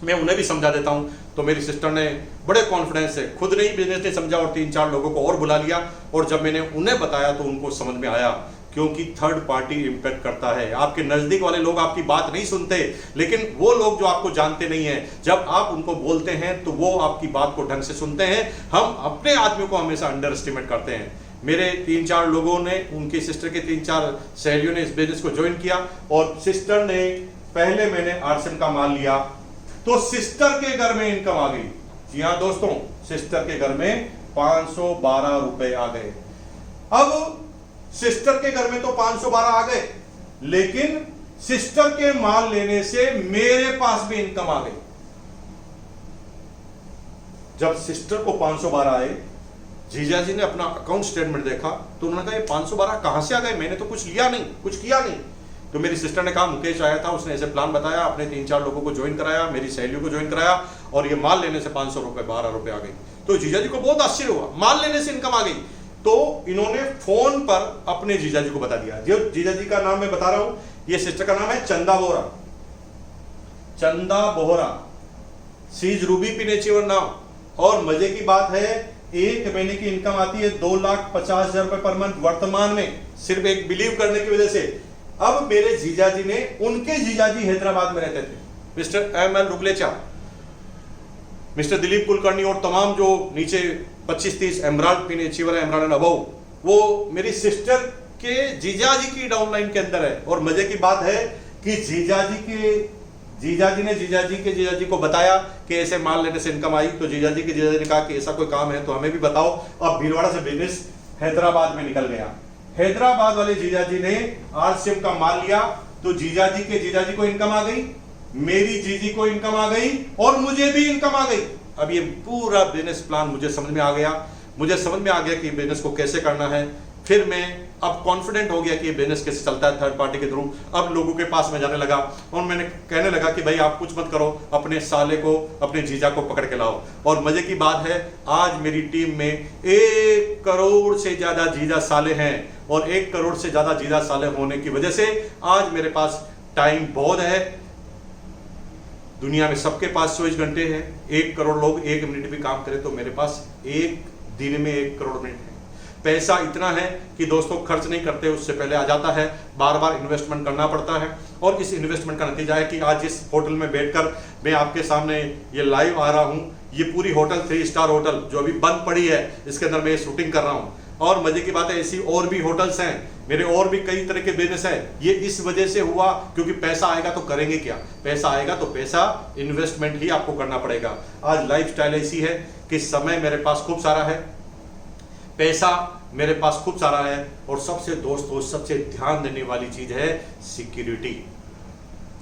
मैं उन्हें भी समझा देता हूं। तो मेरी सिस्टर ने बड़े कॉन्फिडेंस से खुद नहीं बिजनेस ने समझा और 3-4 लोगों को और बुला लिया। और जब मैंने उन्हें बताया तो उनको समझ में आया, क्योंकि थर्ड पार्टी इंपैक्ट करता है। आपके नजदीक वाले लोग आपकी बात नहीं सुनते, लेकिन वो लोग जो आपको जानते नहीं है, जब आप उनको बोलते हैं तो वो आपकी बात को ढंग से सुनते हैं। हम अपने आदमियों को हमेशा अंडर एस्टिमेट करते हैं। मेरे 3-4 लोगों ने, उनकी सिस्टर के 3-4 सहेलियों ने इस बिजनेस को ज्वाइन किया और सिस्टर ने, पहले मैंने RCM का माल लिया तो सिस्टर के घर में इनकम आ गई। जी हाँ दोस्तों, सिस्टर के घर में 512 रुपए आ गए। अब सिस्टर के घर में तो 512 आ गए, लेकिन सिस्टर के माल लेने से मेरे पास भी इनकम आ गई। जब सिस्टर को 512 आए, जीजा जी ने अपना अकाउंट स्टेटमेंट देखा तो उन्होंने कहा ये 512 कहां से आ गए, मैंने तो कुछ लिया नहीं, कुछ किया नहीं। तो मेरी सिस्टर ने कहा मुकेश आया था, उसने ऐसे प्लान बताया, अपने 3-4 लोगों को ज्वाइन कराया, मेरी सहेलियों को ज्वाइन कराया और ये माल लेने से 500 रुपए 12 रुपए आ गई। तो जीजा जी को बहुत आश्चर्य हुआ, माल लेने से इनकम आ गई। तो इन्होंने फोन पर अपने जीजा जी को बता दिया। जो जीजा जी का नाम मैं बता रहा हूं, ये सिस्टर का नाम है चंदा बोरा। चंदा बोहरा, सी इज रूबी पिनेचिवर नाउ। और मजे की बात है, 1 महीने की इनकम आती है 2,50,000 रुपए पर मंथ वर्तमान में, सिर्फ एक बिलीव करने की वजह से। अब मेरे जीजाजी ने, उनके जीजाजी हैदराबाद में रहते थे, mister ML Ruglecha, mister Dilip Kulkarni और तमाम जो नीचे 25-30 एमराल्ड पिनेचिवर एमराल्ड एंड अबव, वो मेरी सिस्टर के जीजाजी की डाउनलाइन के अंदर है। और मजे की बात है कि जीजाजी ने जीजाजी को बताया कि ऐसे माल लेने से इनकम आई। तो जीजाजी ने कहा कि ऐसा कोई काम है तो हमें भी बताओ। अब भीलवाड़ा से बिजनेस हैदराबाद में निकल गया। हैदराबाद वाले जीजाजी ने RCM का माल लिया तो जीजाजी को इनकम आ गई, मेरी जीजी को इनकम आ गई और मुझे भी इनकम आ गई। अब ये पूरा बिजनेस प्लान मुझे समझ में आ गया। मुझे समझ में आ गया कि बिजनेस को कैसे करना है। फिर मैं अब कॉन्फिडेंट हो गया कि ये बिजनेस कैसे चलता है थर्ड पार्टी के थ्रू। अब लोगों के पास मैं जाने लगा और मैंने कहने लगा कि भाई आप कुछ मत करो, अपने साले को, अपने जीजा को पकड़ के लाओ। और मजे की बात है, आज मेरी टीम में 1 करोड़ से ज्यादा जीजा साले हैं और 1 करोड़ से ज्यादा जीजा साले होने की वजह से आज मेरे पास टाइम बहुत है। दुनिया में सबके पास 24 घंटे हैं। 1 करोड़ लोग 1 मिनट भी काम करें तो मेरे पास एक दिन में 1 करोड़ मिनट है। पैसा इतना है कि दोस्तों खर्च नहीं करते उससे पहले आ जाता है, बार बार इन्वेस्टमेंट करना पड़ता है। और इस इन्वेस्टमेंट का नतीजा है कि आज इस होटल में बैठकर मैं आपके सामने ये लाइव आ रहा हूँ। ये पूरी होटल 3 स्टार होटल जो अभी बंद पड़ी है, इसके अंदर मैं शूटिंग कर रहा हूँ। और मजे की बात है, ऐसी और भी होटल्स हैं, मेरे और भी कई तरह के बिजनेस है। ये इस वजह से हुआ क्योंकि पैसा आएगा तो करेंगे क्या, पैसा आएगा तो पैसा इन्वेस्टमेंट ही आपको करना पड़ेगा। आज लाइफस्टाइल ऐसी है कि समय मेरे पास खूब सारा है, पैसा मेरे पास खूब सारा है और सबसे दोस्तों सबसे ध्यान देने वाली चीज है सिक्योरिटी।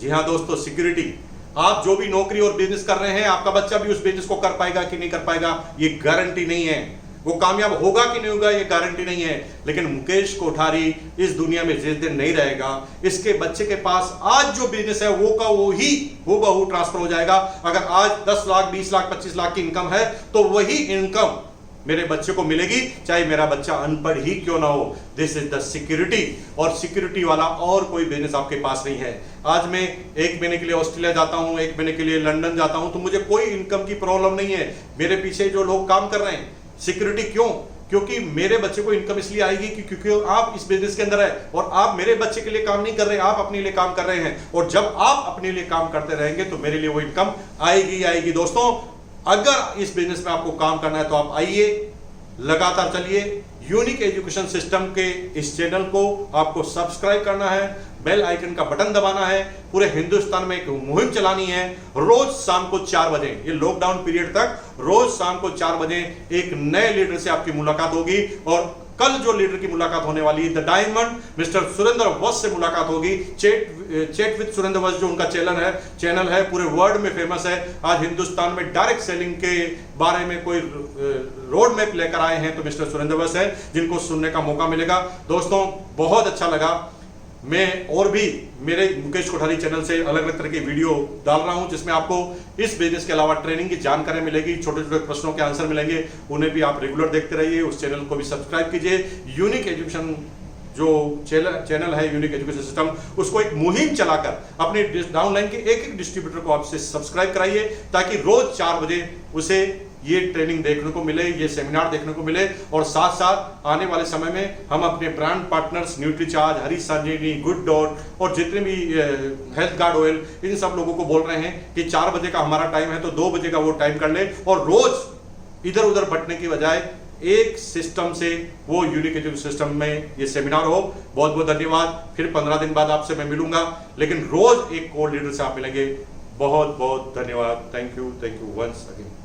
जी हाँ दोस्तों, सिक्योरिटी। आप जो भी नौकरी और बिजनेस कर रहे हैं, आपका बच्चा भी उस बिजनेस को कर पाएगा कि नहीं कर पाएगा ये गारंटी नहीं है। वो कामयाब होगा कि नहीं होगा ये गारंटी नहीं है, लेकिन मुकेश कोठारी इस दुनिया में जिस दिन नहीं रहेगा, इसके बच्चे के पास आज जो बिजनेस है वो का वो ही हूबहू ट्रांसफर हो जाएगा। अगर आज 10 लाख 20 लाख 25 लाख की इनकम है तो वही इनकम मेरे बच्चे को मिलेगी, चाहे मेरा बच्चा अनपढ़ ही क्यों ना हो। दिस इज द सिक्योरिटी, और सिक्योरिटी वाला और कोई बिजनेस आपके पास नहीं है। आज मैं 1 महीने के लिए ऑस्ट्रेलिया जाता हूं, 1 महीने के लिए लंदन जाता हूं, तो मुझे कोई इनकम की प्रॉब्लम नहीं है। मेरे पीछे जो लोग काम कर रहे हैं, सिक्योरिटी क्यों? क्योंकि मेरे बच्चे को इनकम इसलिए आएगी क्योंकि आप इस बिजनेस के अंदर है और आप मेरे बच्चे के लिए काम नहीं कर रहे, आप अपने लिए काम कर रहे हैं। और जब आप अपने लिए काम करते रहेंगे तो मेरे लिए वो इनकम आएगी आएगी। दोस्तों, अगर इस बिजनेस में आपको काम करना है तो आप आइए, लगातार चलिए। यूनिक एजुकेशन सिस्टम के इस चैनल को आपको सब्सक्राइब करना है, बेल आइकन का बटन दबाना है, पूरे हिंदुस्तान में एक मुहिम चलानी है। रोज शाम को 4 बजे, ये लॉकडाउन पीरियड तक रोज शाम को 4 बजे एक नए लीडर से आपकी मुलाकात होगी। और कल जो लीडर की मुलाकात होने वाली है, द डायमंड मिस्टर सुरेंद्र वश से मुलाकात होगी। चैट विद सुरेंद्र वश जो उनका चैनल है पूरे वर्ल्ड में फेमस है। आज हिंदुस्तान में डायरेक्ट सेलिंग के बारे में कोई रोड मैप लेकर आए हैं तो मिस्टर सुरेंद्र वश है, जिनको सुनने का मौका मिलेगा। दोस्तों, बहुत अच्छा लगा। मैं और भी मेरे मुकेश कोठारी चैनल से अलग अलग तरह की वीडियो डाल रहा हूं, जिसमें आपको इस बिजनेस के अलावा ट्रेनिंग की जानकारी मिलेगी, छोटे छोटे प्रश्नों के आंसर मिलेंगे, उन्हें भी आप रेगुलर देखते रहिए। उस चैनल को भी सब्सक्राइब कीजिए। यूनिक एजुकेशन जो चैनल है यूनिक एजुकेशन सिस्टम, उसको एक मुहिम चलाकर अपने डाउनलाइन के एक डिस्ट्रीब्यूटर को आपसे सब्सक्राइब कराइए, ताकि रोज 4 बजे उसे ये ट्रेनिंग देखने को मिले, ये सेमिनार देखने को मिले। और साथ साथ आने वाले समय में हम अपने ब्रांड पार्टनर्स न्यूट्रीचार्ज, हरी संजीवनी, गुड डॉट और जितने भी हेल्थ गार्ड ऑयल, इन सब लोगों को बोल रहे हैं कि 4 बजे का हमारा टाइम है तो 2 बजे का वो टाइम कर ले, और रोज इधर उधर बटने की बजाय एक सिस्टम से वो यूनिक एजुकेशन सिस्टम में ये सेमिनार हो। बहुत बहुत धन्यवाद। फिर 15 दिन बाद आपसे मैं मिलूंगा, लेकिन रोज एक कोर लीडर से आप मिलेंगे। बहुत बहुत धन्यवाद। Thank you once again.